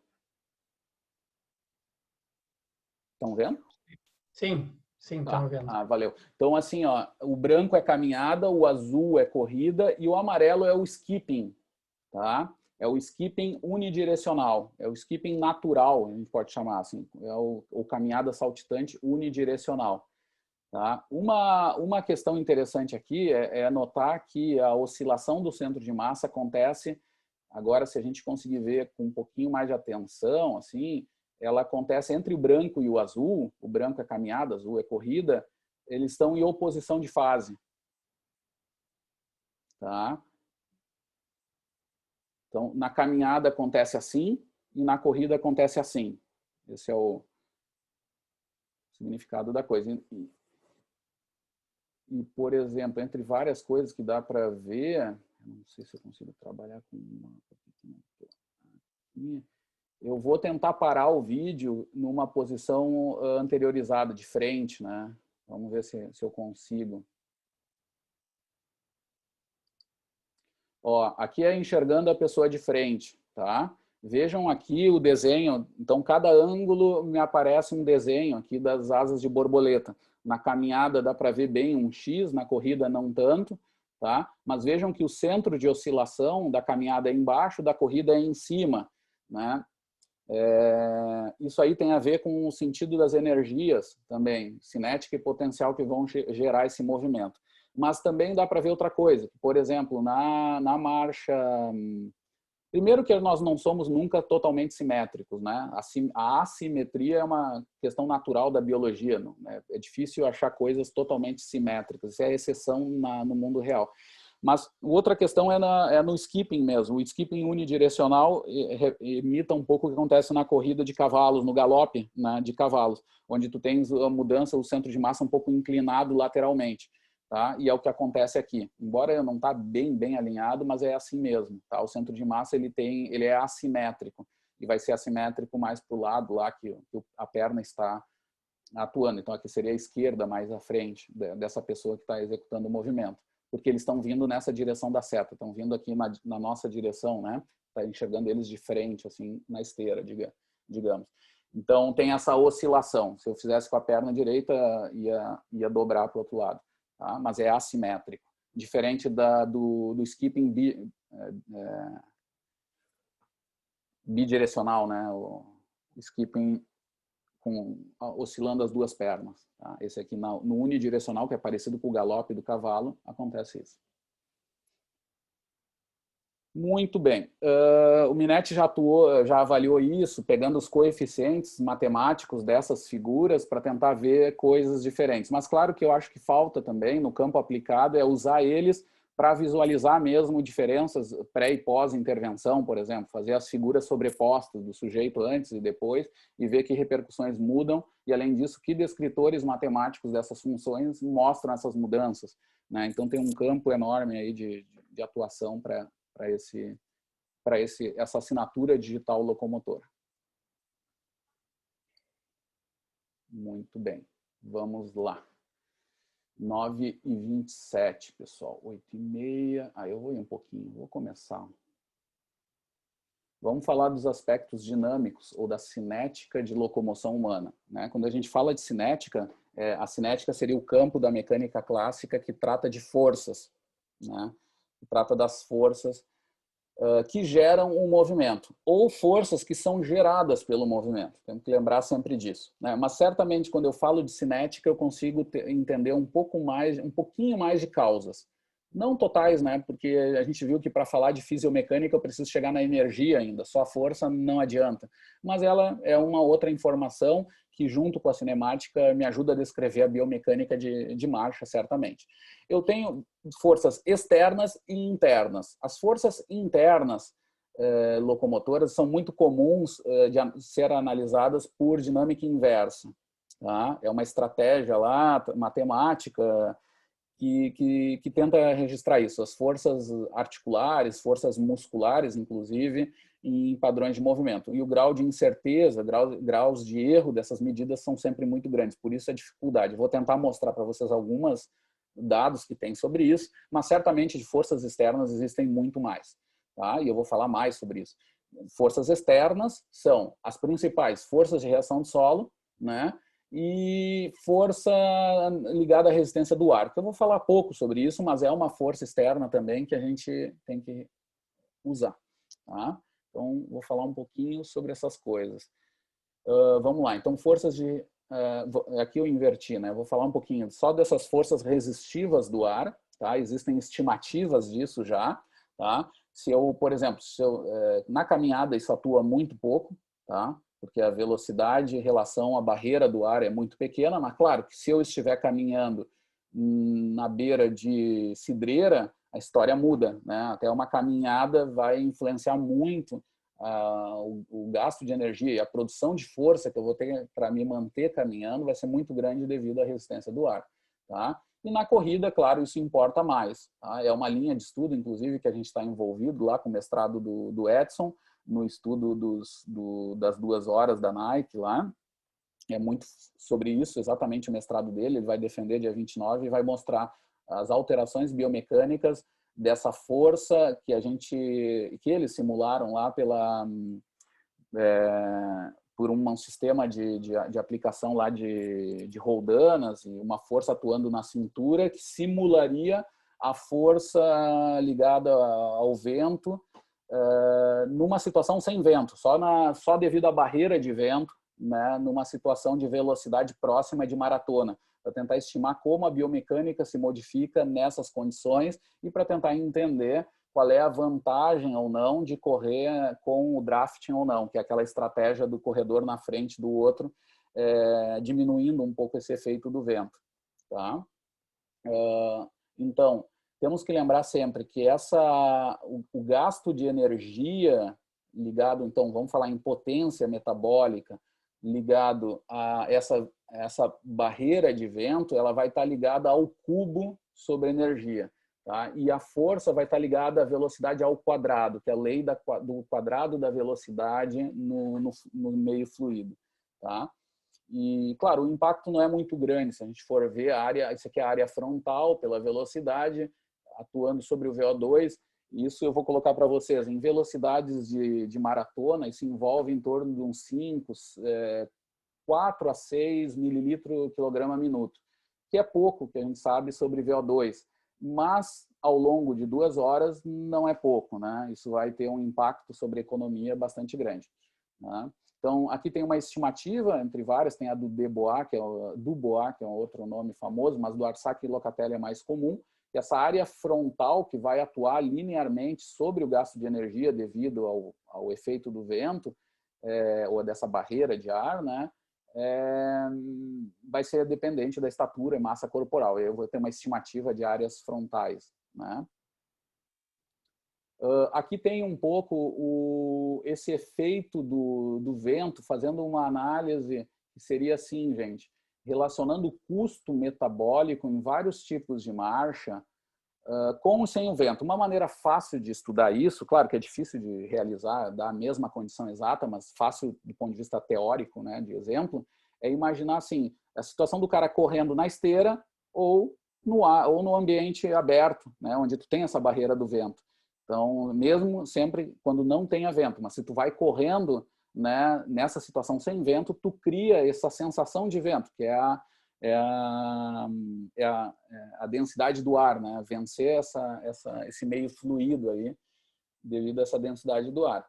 S1: Estão vendo?
S3: Sim, sim, estamos vendo.
S1: Valeu. Então, assim, ó, o branco é caminhada, o azul é corrida e o amarelo é o skipping, tá? É o skipping unidirecional, é o skipping natural, a gente pode chamar assim, é o caminhada saltitante unidirecional. Tá? Uma questão interessante aqui é notar que a oscilação do centro de massa acontece, agora se a gente conseguir ver com um pouquinho mais de atenção, assim, ela acontece entre o branco e o azul, o branco é caminhada, o azul é corrida, eles estão em oposição de fase. Tá? Então, na caminhada acontece assim e na corrida acontece assim. Esse é o significado da coisa. E, por exemplo, entre várias coisas que dá para ver, não sei se eu consigo trabalhar com uma aqui. Eu vou tentar parar o vídeo numa posição anteriorizada, de frente, né? Vamos ver se eu consigo. Ó, aqui é enxergando a pessoa de frente, tá? Vejam aqui o desenho. Então, cada ângulo me aparece um desenho aqui das asas de borboleta. Na caminhada dá para ver bem um X, na corrida não tanto, tá? Mas vejam que o centro de oscilação da caminhada é embaixo, da corrida é em cima, né? Isso aí tem a ver com o sentido das energias também, cinética e potencial que vão gerar esse movimento. Mas também dá para ver outra coisa, por exemplo, na marcha... Primeiro que nós não somos nunca totalmente simétricos, né? A assimetria é uma questão natural da biologia, né? É difícil achar coisas totalmente simétricas, isso é exceção no mundo real. Mas outra questão é no skipping mesmo. O skipping unidirecional imita um pouco o que acontece na corrida de cavalos, no galope, né, de cavalos, onde tu tens a mudança, o centro de massa um pouco inclinado lateralmente. Tá? E é o que acontece aqui. Embora eu não está bem alinhado, mas é assim mesmo. Tá? O centro de massa ele é assimétrico e vai ser assimétrico mais para o lado lá que a perna está atuando. Então aqui seria a esquerda mais à frente dessa pessoa que está executando o movimento, porque eles estão vindo nessa direção da seta, estão vindo aqui na nossa direção, né? Está enxergando eles de frente, assim, na esteira, digamos. Então tem essa oscilação. Se eu fizesse com a perna direita, ia dobrar para o outro lado. Tá? Mas é assimétrico. Diferente do skipping bidirecional, né? O skipping oscilando as duas pernas. Tá? Esse aqui no unidirecional, que é parecido com o galope do cavalo, acontece isso. Muito bem. O Minetti já avaliou isso, pegando os coeficientes matemáticos dessas figuras para tentar ver coisas diferentes. Mas claro que eu acho que falta também, no campo aplicado, é usar eles para visualizar mesmo diferenças pré e pós-intervenção, por exemplo, fazer as figuras sobrepostas do sujeito antes e depois e ver que repercussões mudam e, além disso, que descritores matemáticos dessas funções mostram essas mudanças. Né? Então, tem um campo enorme aí de atuação para essa assinatura digital locomotora. Muito bem, vamos lá. 9h27, pessoal. 8h30. Eu vou ir um pouquinho, vou começar. Vamos falar dos aspectos dinâmicos ou da cinética de locomoção humana, né? Quando a gente fala de cinética, a cinética seria o campo da mecânica clássica que trata de forças, né? Que trata das forças que geram um movimento, ou forças que são geradas pelo movimento. Temos que lembrar sempre disso, né? Mas certamente quando eu falo de cinética eu consigo entender um pouquinho mais de causas. Não totais, né? Porque a gente viu que para falar de fisiomecânica eu preciso chegar na energia ainda, só a força não adianta. Mas ela é uma outra informação que junto com a cinemática me ajuda a descrever a biomecânica de marcha, certamente. Eu tenho forças externas e internas. As forças internas locomotoras são muito comuns de ser analisadas por dinâmica inversa. Tá? É uma estratégia lá, matemática, que tenta registrar isso, as forças articulares, forças musculares, inclusive, em padrões de movimento. E o grau de incerteza, graus de erro dessas medidas são sempre muito grandes, por isso a dificuldade. Vou tentar mostrar para vocês alguns dados que tem sobre isso, mas certamente de forças externas existem muito mais. Tá? E eu vou falar mais sobre isso. Forças externas são as principais forças de reação de solo, né? E força ligada à resistência do ar, que eu vou falar pouco sobre isso, mas é uma força externa também que a gente tem que usar. Tá? Então, vou falar um pouquinho sobre essas coisas. Vamos lá, então forças de... aqui eu inverti, né? Vou falar um pouquinho só dessas forças resistivas do ar, tá? Existem estimativas disso já, tá? Se eu, por exemplo, na caminhada isso atua muito pouco, tá? Porque a velocidade em relação à barreira do ar é muito pequena, mas claro que se eu estiver caminhando na beira de cidreira, a história muda, né? Até uma caminhada vai influenciar muito o gasto de energia e a produção de força que eu vou ter para me manter caminhando vai ser muito grande devido à resistência do ar, tá? E na corrida, claro, isso importa mais, tá? É uma linha de estudo, inclusive, que a gente está envolvido lá com o mestrado do Edson, no estudo das 2 horas da Nike lá. É muito sobre isso, exatamente o mestrado dele. Ele vai defender dia 29 e vai mostrar as alterações biomecânicas dessa força que eles simularam lá por um sistema de aplicação lá de roldanas e uma força atuando na cintura que simularia a força ligada ao vento numa situação sem vento, só devido à barreira de vento, né, numa situação de velocidade próxima de maratona, para tentar estimar como a biomecânica se modifica nessas condições e para tentar entender qual é a vantagem ou não de correr com o drafting ou não, que é aquela estratégia do corredor na frente do outro, diminuindo um pouco esse efeito do vento. Tá? Então, temos que lembrar sempre que o gasto de energia ligado, então, vamos falar em potência metabólica, ligado a essa barreira de vento, ela vai estar ligada ao cubo sobre energia. Tá? E a força vai estar ligada à velocidade ao quadrado, que é a lei do quadrado da velocidade no meio fluido. Tá? E, claro, o impacto não é muito grande. Se a gente for ver a área, isso aqui é a área frontal pela velocidade, atuando sobre o VO2. Isso eu vou colocar para vocês em velocidades de maratona. Isso envolve em torno de uns 4 a 6 mililitros quilograma minuto, que é pouco que a gente sabe sobre VO2. Mas, ao longo de 2 horas, não é pouco, né? Isso vai ter um impacto sobre a economia bastante grande, né? Então, aqui tem uma estimativa, entre várias, tem a do Dubois, que é um outro nome famoso, mas do Arsac e Locatelli é mais comum. E essa área frontal, que vai atuar linearmente sobre o gasto de energia devido ao efeito do vento, ou dessa barreira de ar, né? Vai ser dependente da estatura e massa corporal. Eu vou ter uma estimativa de áreas frontais, né? Aqui tem um pouco esse efeito do vento, fazendo uma análise que seria assim, gente, relacionando o custo metabólico em vários tipos de marcha com ou sem o vento. Uma maneira fácil de estudar isso, claro que é difícil de realizar, dar a mesma condição exata, mas fácil do ponto de vista teórico, né, de exemplo, é imaginar assim, a situação do cara correndo na esteira ou no ar ou no ambiente aberto, né, onde tu tem essa barreira do vento. Então, mesmo sempre quando não tenha vento, mas se tu vai correndo, né, nessa situação sem vento, tu cria essa sensação de vento, que é a densidade do ar, né, vencer esse meio fluido aí, devido a essa densidade do ar.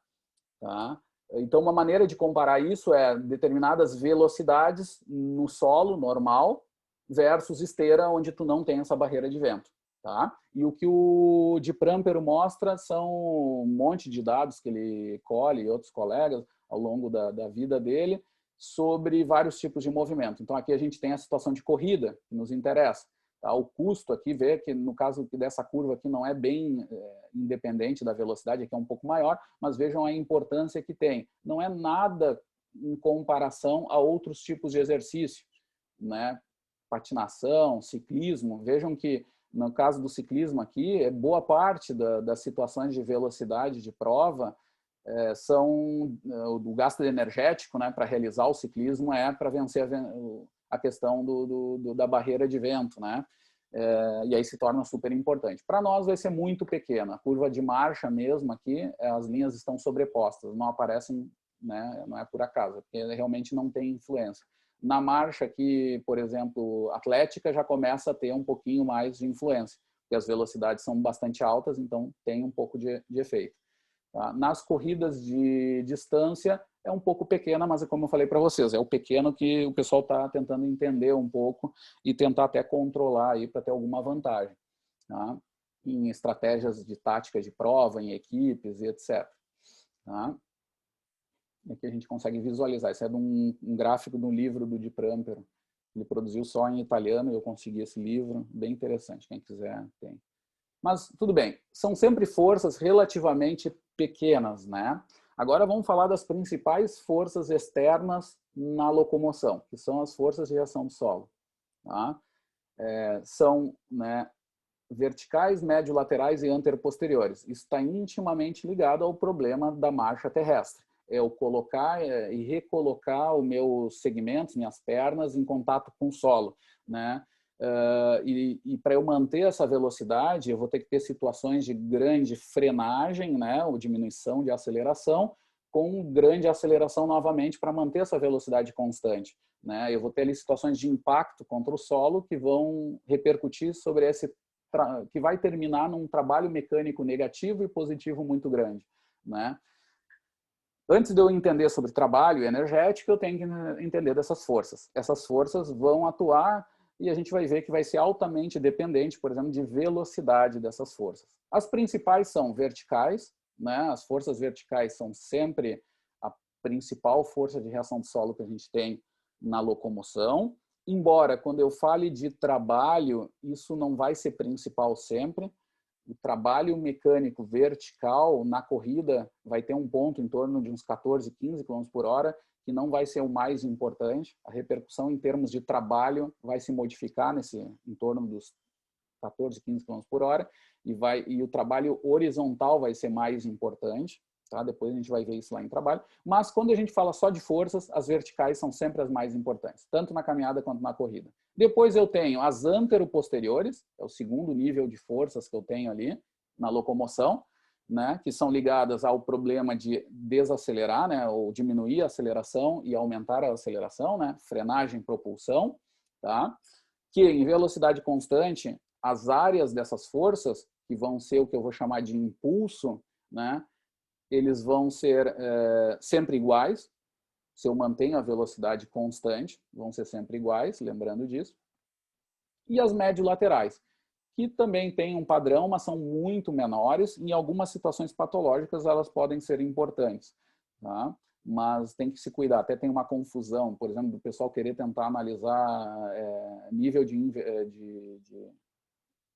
S1: Tá? Então, uma maneira de comparar isso é determinadas velocidades no solo normal versus esteira, onde tu não tem essa barreira de vento. Tá? E o que o Di Prampero mostra são um monte de dados que ele colhe e outros colegas ao longo da vida dele sobre vários tipos de movimento. Então, aqui a gente tem a situação de corrida, que nos interessa. Tá? O custo aqui, vê que no caso dessa curva aqui não é bem independente da velocidade, aqui é um pouco maior, mas vejam a importância que tem. Não é nada em comparação a outros tipos de exercício, né? Patinação, ciclismo. Vejam que no caso do ciclismo aqui, boa parte das situações de velocidade de prova são o gasto energético, né, para realizar o ciclismo para vencer a questão da barreira de vento, né? E aí se torna super importante. Para nós vai ser muito pequena. A curva de marcha mesmo aqui, as linhas estão sobrepostas, não aparecem, né, não é por acaso, porque realmente não tem influência. Na marcha aqui, por exemplo, atlética, já começa a ter um pouquinho mais de influência, porque as velocidades são bastante altas, então tem um pouco de efeito. Tá? Nas corridas de distância, é um pouco pequena, mas é como eu falei para vocês, é o pequeno que o pessoal está tentando entender um pouco e tentar até controlar aí para ter alguma vantagem. Tá? Em estratégias de tática de prova, em equipes e etc. Tá? Aqui a gente consegue visualizar. Isso é de um gráfico do livro do Di Prampero. Ele produziu só em italiano e eu consegui esse livro. Bem interessante, quem quiser tem. Mas tudo bem, são sempre forças relativamente pequenas, né? Agora vamos falar das principais forças externas na locomoção, que são as forças de reação do solo. Tá? São, né, verticais, médio-laterais e anteroposteriores. Isso está intimamente ligado ao problema da marcha terrestre. Eu colocar e recolocar os meus segmentos, minhas pernas, em contato com o solo, né? E para eu manter essa velocidade, eu vou ter que ter situações de grande frenagem, né? Ou diminuição de aceleração, com grande aceleração novamente para manter essa velocidade constante, né? Eu vou ter ali situações de impacto contra o solo que vão repercutir sobre que vai terminar num trabalho mecânico negativo e positivo muito grande, né? Antes de eu entender sobre trabalho energético, eu tenho que entender dessas forças. Essas forças vão atuar e a gente vai ver que vai ser altamente dependente, por exemplo, de velocidade dessas forças. As principais são verticais, né? As forças verticais são sempre a principal força de reação do solo que a gente tem na locomoção. Embora, quando eu fale de trabalho, isso não vai ser principal sempre. O trabalho mecânico vertical na corrida vai ter um ponto em torno de uns 14, 15 km por hora, que não vai ser o mais importante. A repercussão em termos de trabalho vai se modificar em torno dos 14, 15 km por hora, e o trabalho horizontal vai ser mais importante. Tá? Depois a gente vai ver isso lá em trabalho. Mas quando a gente fala só de forças, as verticais são sempre as mais importantes, tanto na caminhada quanto na corrida. Depois eu tenho as anteroposteriores, é o segundo nível de forças que eu tenho ali na locomoção, né, que são ligadas ao problema de desacelerar, né, ou diminuir a aceleração e aumentar a aceleração, né, frenagem, propulsão, tá? Que em velocidade constante, as áreas dessas forças, que vão ser o que eu vou chamar de impulso, né, eles vão ser sempre iguais. Se eu mantenho a velocidade constante, vão ser sempre iguais, lembrando disso. E as médio-laterais, que também têm um padrão, mas são muito menores. Em algumas situações patológicas, elas podem ser importantes, tá? Mas tem que se cuidar. Até tem uma confusão, por exemplo, do pessoal querer tentar analisar nível de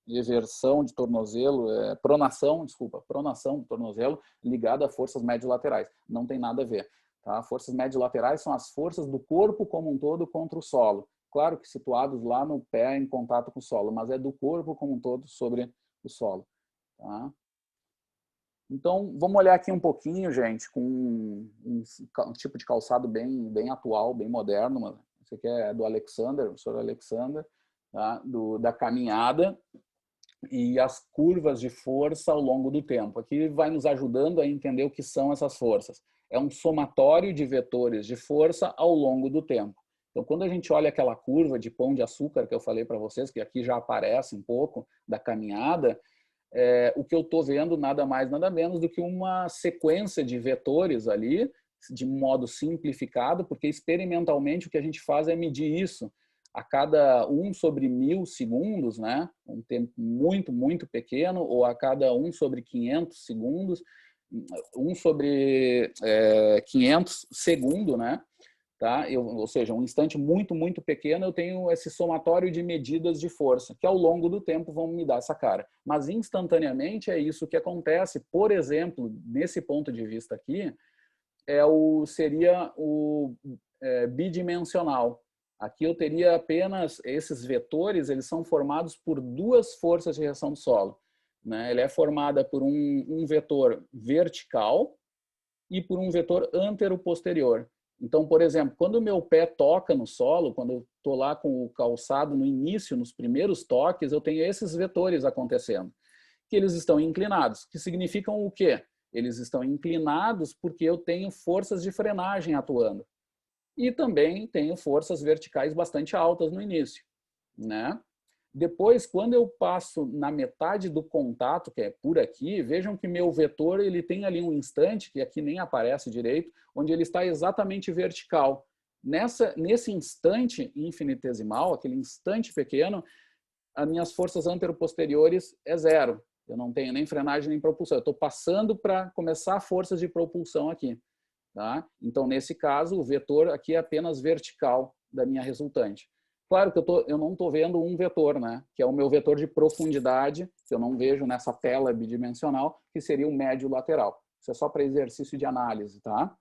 S1: eversão de tornozelo, pronação do tornozelo ligada a forças médio-laterais. Não tem nada a ver. Tá? Forças médio-laterais são as forças do corpo como um todo contra o solo. Claro que situados lá no pé em contato com o solo, mas é do corpo como um todo sobre o solo. Tá? Então, vamos olhar aqui um pouquinho, gente, com um tipo de calçado bem atual, bem moderno. Esse aqui é do Alexander, o professor Alexander. tá? Da caminhada e as curvas de força ao longo do tempo. Aqui vai nos ajudando a entender o que são essas forças. É um somatório de vetores de força ao longo do tempo. Então, quando a gente olha aquela curva de pão de açúcar que eu falei para vocês, que aqui já aparece um pouco da caminhada, o que eu estou vendo nada mais, nada menos do que uma sequência de vetores ali, de modo simplificado, porque experimentalmente o que a gente faz é medir isso a cada 1/1000 segundos, né? Um tempo muito, muito pequeno, ou a cada 1/500 segundos, 1/500 segundo, né? Tá? Ou seja, um instante muito, muito pequeno, eu tenho esse somatório de medidas de força, que ao longo do tempo vão me dar essa cara. Mas instantaneamente é isso que acontece. Por exemplo, nesse ponto de vista aqui, seria o bidimensional. Aqui eu teria apenas esses vetores, eles são formados por duas forças de reação do solo, né? Ele é formada por um vetor vertical e por um vetor antero-posterior. Então, por exemplo, quando o meu pé toca no solo, quando eu estou lá com o calçado no início, nos primeiros toques, eu tenho esses vetores acontecendo, que eles estão inclinados, que significam o quê? Eles estão inclinados porque eu tenho forças de frenagem atuando. E também tenho forças verticais bastante altas no início, né? Depois, quando eu passo na metade do contato, que é por aqui, vejam que meu vetor ele tem ali um instante, que aqui nem aparece direito, onde ele está exatamente vertical. Nesse instante infinitesimal, aquele instante pequeno, as minhas forças anteroposteriores é zero. Eu não tenho nem frenagem nem propulsão. Eu estou passando para começar forças de propulsão aqui. Tá? Então, nesse caso, o vetor aqui é apenas vertical da minha resultante. Claro que eu não estou vendo um vetor, né? Que é o meu vetor de profundidade, que eu não vejo nessa tela bidimensional, que seria o médio lateral. Isso é só para exercício de análise. Tá?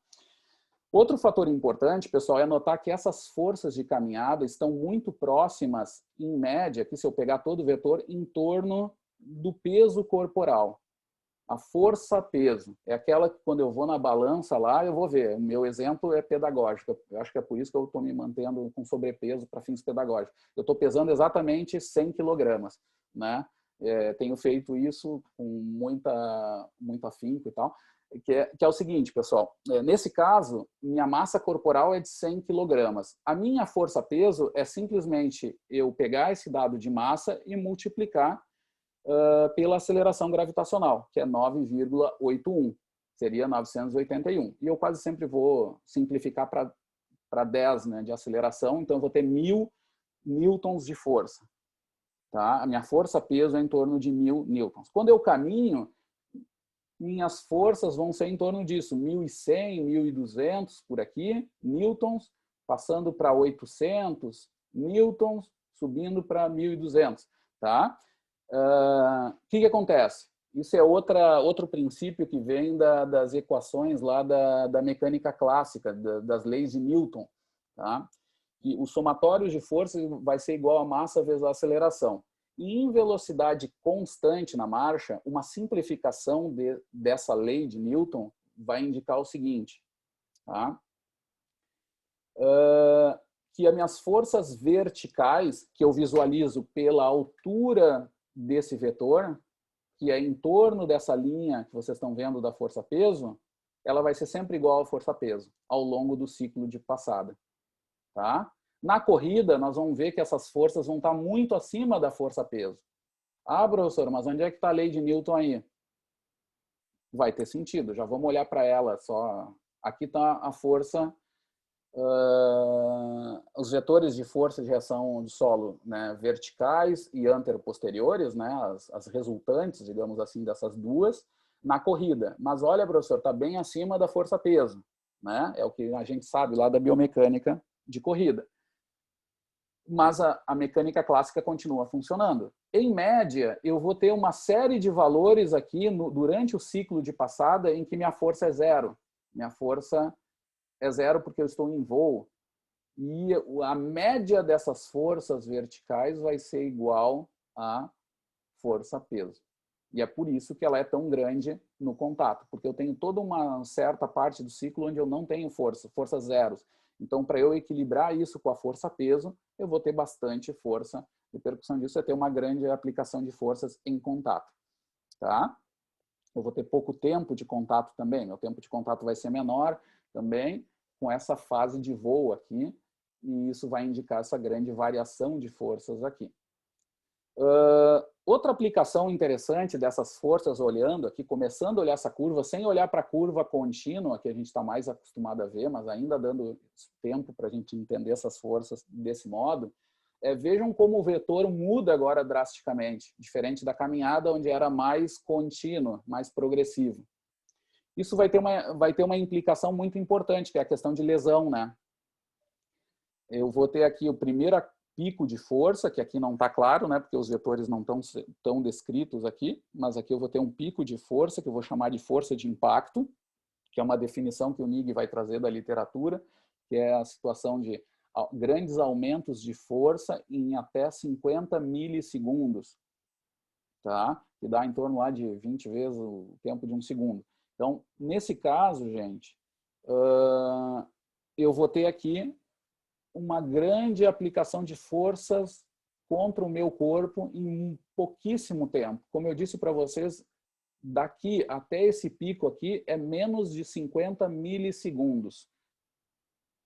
S1: Outro fator importante, pessoal, é notar que essas forças de caminhada estão muito próximas, em média, aqui se eu pegar todo o vetor, em torno do peso corporal. A força-peso é aquela que quando eu vou na balança lá, eu vou ver. O meu exemplo é pedagógico. Eu acho que é por isso que eu estou me mantendo com sobrepeso para fins pedagógicos. Eu estou pesando exatamente 100 quilogramas, né? Tenho feito isso com muito afinco e tal. Que é o seguinte, pessoal. Nesse caso, minha massa corporal é de 100 quilogramas. A minha força-peso é simplesmente eu pegar esse dado de massa e multiplicar pela aceleração gravitacional, que é 9,81, seria 981. E eu quase sempre vou simplificar para 10, né, de aceleração, então eu vou ter 1000 newtons de força. Tá? A minha força-peso é em torno de 1000 newtons. Quando eu caminho, minhas forças vão ser em torno disso, 1100, 1200 por aqui, newtons, passando para 800 newtons, subindo para 1200. Tá? Que acontece? Isso é outro princípio que vem das equações lá da mecânica clássica, das leis de Newton. Tá? E o somatório de forças vai ser igual a massa vezes a aceleração. E em velocidade constante na marcha, uma simplificação dessa lei de Newton vai indicar o seguinte. Tá? Que as minhas forças verticais, que eu visualizo pela altura desse vetor, que é em torno dessa linha que vocês estão vendo da força-peso, ela vai ser sempre igual à força-peso ao longo do ciclo de passada. Tá? Na corrida, nós vamos ver que essas forças vão estar muito acima da força-peso. Ah, professor, mas onde é que está a lei de Newton aí? Vai ter sentido, já vamos olhar para ela só. Aqui está a força, os vetores de força de reação do solo, né, verticais e anteroposteriores, né, as resultantes, digamos assim, dessas duas, na corrida. Mas olha, professor, está bem acima da força-peso, né? É o que a gente sabe lá da biomecânica de corrida. Mas a mecânica clássica continua funcionando. Em média, eu vou ter uma série de valores aqui durante o ciclo de passada em que minha força é zero. Minha força é zero porque eu estou em voo. E a média dessas forças verticais vai ser igual à força-peso. E é por isso que ela é tão grande no contato, porque eu tenho toda uma certa parte do ciclo onde eu não tenho forças zeros. Então, para eu equilibrar isso com a força-peso, eu vou ter bastante força Repercussão disso é ter uma grande aplicação de forças em contato. Tá? Eu vou ter pouco tempo de contato também, meu tempo de contato vai ser menor também com essa fase de voo aqui, e isso vai indicar essa grande variação de forças aqui. Outra aplicação interessante dessas forças, olhando aqui, começando a olhar essa curva, sem olhar para a curva contínua, que a gente está mais acostumado a ver, mas ainda dando tempo para a gente entender essas forças desse modo, vejam como o vetor muda agora drasticamente, diferente da caminhada, onde era mais contínuo, mais progressivo. Isso vai ter uma implicação muito importante, que é a questão de lesão, né? Eu vou ter aqui o primeiro pico de força, que aqui não está claro, né? Porque os vetores não estão tão descritos aqui, mas aqui eu vou ter um pico de força, que eu vou chamar de força de impacto, que é uma definição que o Nigg vai trazer da literatura, que é a situação de grandes aumentos de força em até 50 milissegundos, tá? Que dá em torno lá de 20 vezes o tempo de um segundo. Então, nesse caso, gente, eu vou ter aqui uma grande aplicação de forças contra o meu corpo em pouquíssimo tempo. Como eu disse para vocês, daqui até esse pico aqui é menos de 50 milissegundos.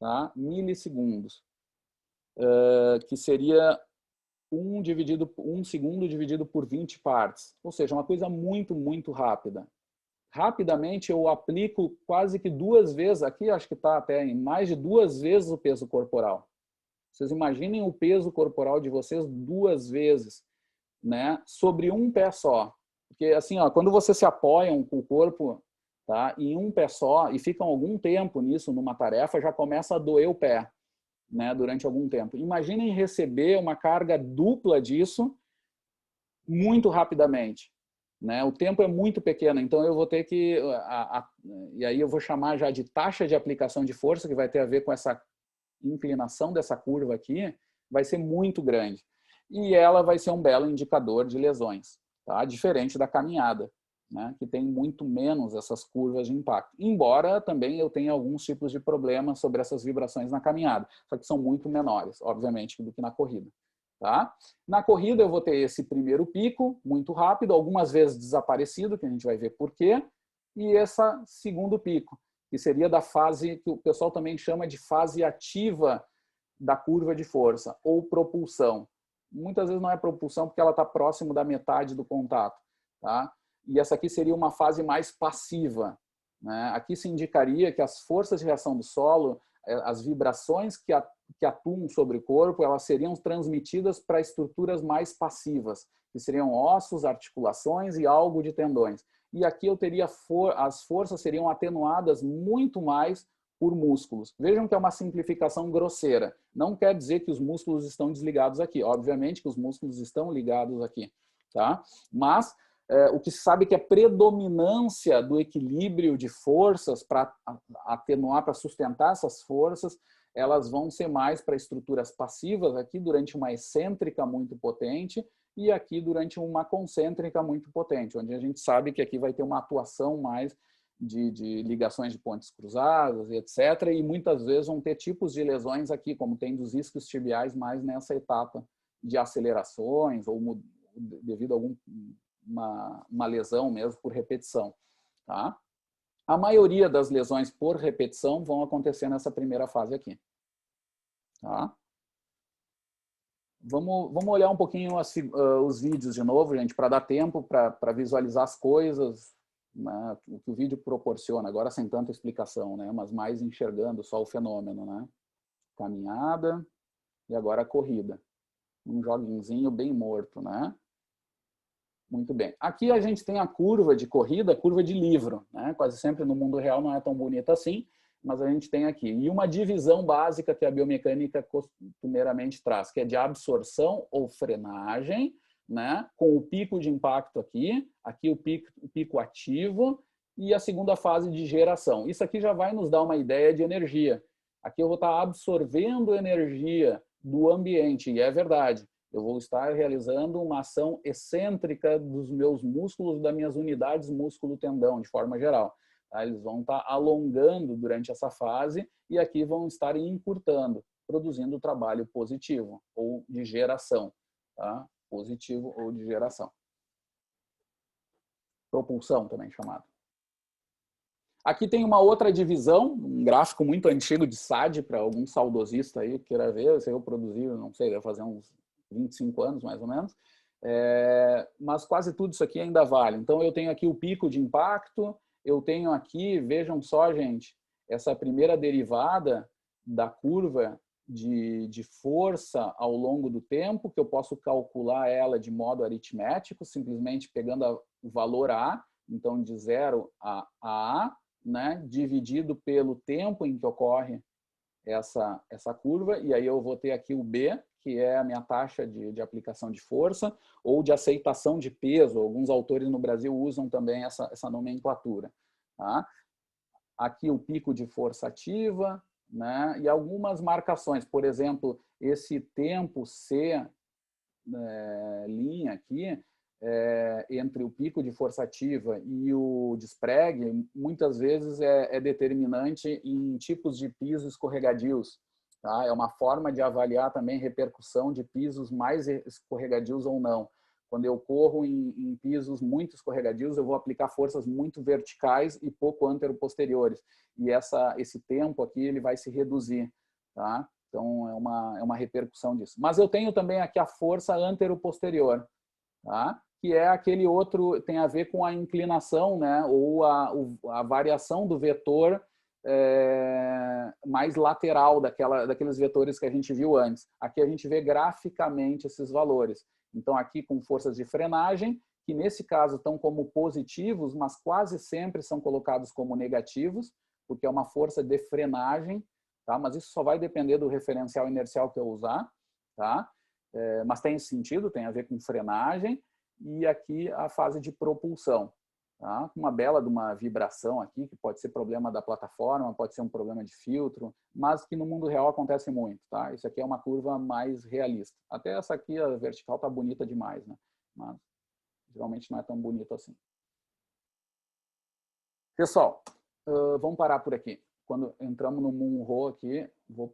S1: Tá? Milissegundos. Que seria 1 segundo dividido por 20 partes. Ou seja, uma coisa muito, muito rápida. Rapidamente eu aplico quase que 2 vezes, aqui acho que está até em mais de 2 vezes o peso corporal. Vocês imaginem o peso corporal de vocês 2 vezes, né, sobre um pé só. Porque assim, ó, quando vocês se apoiam com o corpo, tá, em um pé só e ficam algum tempo nisso, numa tarefa, já começa a doer o pé, né, durante algum tempo. Imaginem receber uma carga dupla disso muito rapidamente. Né? O tempo é muito pequeno, então eu vou ter que... e aí eu vou chamar já de taxa de aplicação de força, que vai ter a ver com essa inclinação dessa curva aqui, vai ser muito grande. E ela vai ser um belo indicador de lesões, tá? Diferente da caminhada, né? Que tem muito menos essas curvas de impacto. Embora também eu tenha alguns tipos de problemas sobre essas vibrações na caminhada, só que são muito menores, obviamente, do que na corrida. Tá? Na corrida eu vou ter esse primeiro pico, muito rápido, algumas vezes desaparecido, que a gente vai ver por quê, e esse segundo pico, que seria da fase que o pessoal também chama de fase ativa da curva de força, ou propulsão. Muitas vezes não é propulsão porque ela está próximo da metade do contato. Tá? E essa aqui seria uma fase mais passiva. Né? Aqui se indicaria que as forças de reação do solo, as vibrações que atuam sobre o corpo, elas seriam transmitidas para estruturas mais passivas, que seriam ossos, articulações e algo de tendões. E aqui eu teria as forças seriam atenuadas muito mais por músculos. Vejam que é uma simplificação grosseira. Não quer dizer que os músculos estão desligados aqui. Obviamente que os músculos estão ligados aqui. Tá? Mas o que se sabe é que a predominância do equilíbrio de forças para atenuar, para sustentar essas forças, elas vão ser mais para estruturas passivas, aqui durante uma excêntrica muito potente e aqui durante uma concêntrica muito potente, onde a gente sabe que aqui vai ter uma atuação mais de ligações de pontes cruzadas, etc. E muitas vezes vão ter tipos de lesões aqui, como tem dos isquios tibiais, mais nessa etapa de acelerações ou devido a uma lesão mesmo por repetição. Tá? A maioria das lesões por repetição vão acontecer nessa primeira fase aqui. Tá? Vamos olhar um pouquinho os vídeos de novo, gente, para dar tempo para visualizar as coisas, né, o que o vídeo proporciona, agora sem tanta explicação, né, mas mais enxergando só o fenômeno. Né? Caminhada e agora a corrida. Um joguinzinho bem morto, né? Muito bem. Aqui a gente tem a curva de corrida, curva de livro. Né? Quase sempre no mundo real não é tão bonita assim, mas a gente tem aqui. E uma divisão básica que a biomecânica costumeiramente traz, que é de absorção ou frenagem, né? Com o pico de impacto aqui o pico ativo e a segunda fase de geração. Isso aqui já vai nos dar uma ideia de energia. Aqui eu vou estar absorvendo energia do ambiente, e é verdade. Eu vou estar realizando uma ação excêntrica dos meus músculos, das minhas unidades músculo-tendão, de forma geral. Tá? Eles vão estar alongando durante essa fase e aqui vão estar encurtando, produzindo trabalho positivo ou de geração. tá? Positivo ou de geração. Propulsão também chamado. Aqui tem uma outra divisão, um gráfico muito antigo de SAD, para algum saudosista aí que queira ver, esse eu produzi, não sei, deve fazer uns 25 anos mais ou menos, mas quase tudo isso aqui ainda vale. Então eu tenho aqui o pico de impacto, eu tenho aqui, vejam só, gente, essa primeira derivada da curva de força ao longo do tempo, que eu posso calcular ela de modo aritmético, simplesmente pegando o valor A, então de 0 a A, né, dividido pelo tempo em que ocorre essa curva, e aí eu vou ter aqui o B, que é a minha taxa de aplicação de força, ou de aceitação de peso. Alguns autores no Brasil usam também essa nomenclatura. Tá? Aqui o pico de força ativa, né, e algumas marcações. Por exemplo, esse tempo C, linha aqui, entre o pico de força ativa e o despregue, muitas vezes é determinante em tipos de pisos escorregadios. Tá? É uma forma de avaliar também repercussão de pisos mais escorregadios ou não. Quando eu corro em pisos muito escorregadios, eu vou aplicar forças muito verticais e pouco antero-posteriores. E esse tempo aqui ele vai se reduzir. Tá? Então, é uma repercussão disso. Mas eu tenho também aqui a força antero-posterior, tá? Que é aquele outro, tem a ver com a inclinação, né? Ou a variação do vetor mais lateral daqueles vetores que a gente viu antes. Aqui a gente vê graficamente esses valores. Então, aqui com forças de frenagem, que nesse caso estão como positivos, mas quase sempre são colocados como negativos, porque é uma força de frenagem, tá? Mas isso só vai depender do referencial inercial que eu usar, tá? Mas tem sentido, tem a ver com frenagem, e aqui a fase de propulsão. Tá? Uma bela de uma vibração aqui, que pode ser problema da plataforma, pode ser um problema de filtro, mas que no mundo real acontece muito. Tá? Isso aqui é uma curva mais realista. Até essa aqui, a vertical, está bonita demais, né? Mas geralmente não é tão bonito assim. Pessoal, vamos parar por aqui. Quando entramos no Munro aqui, vou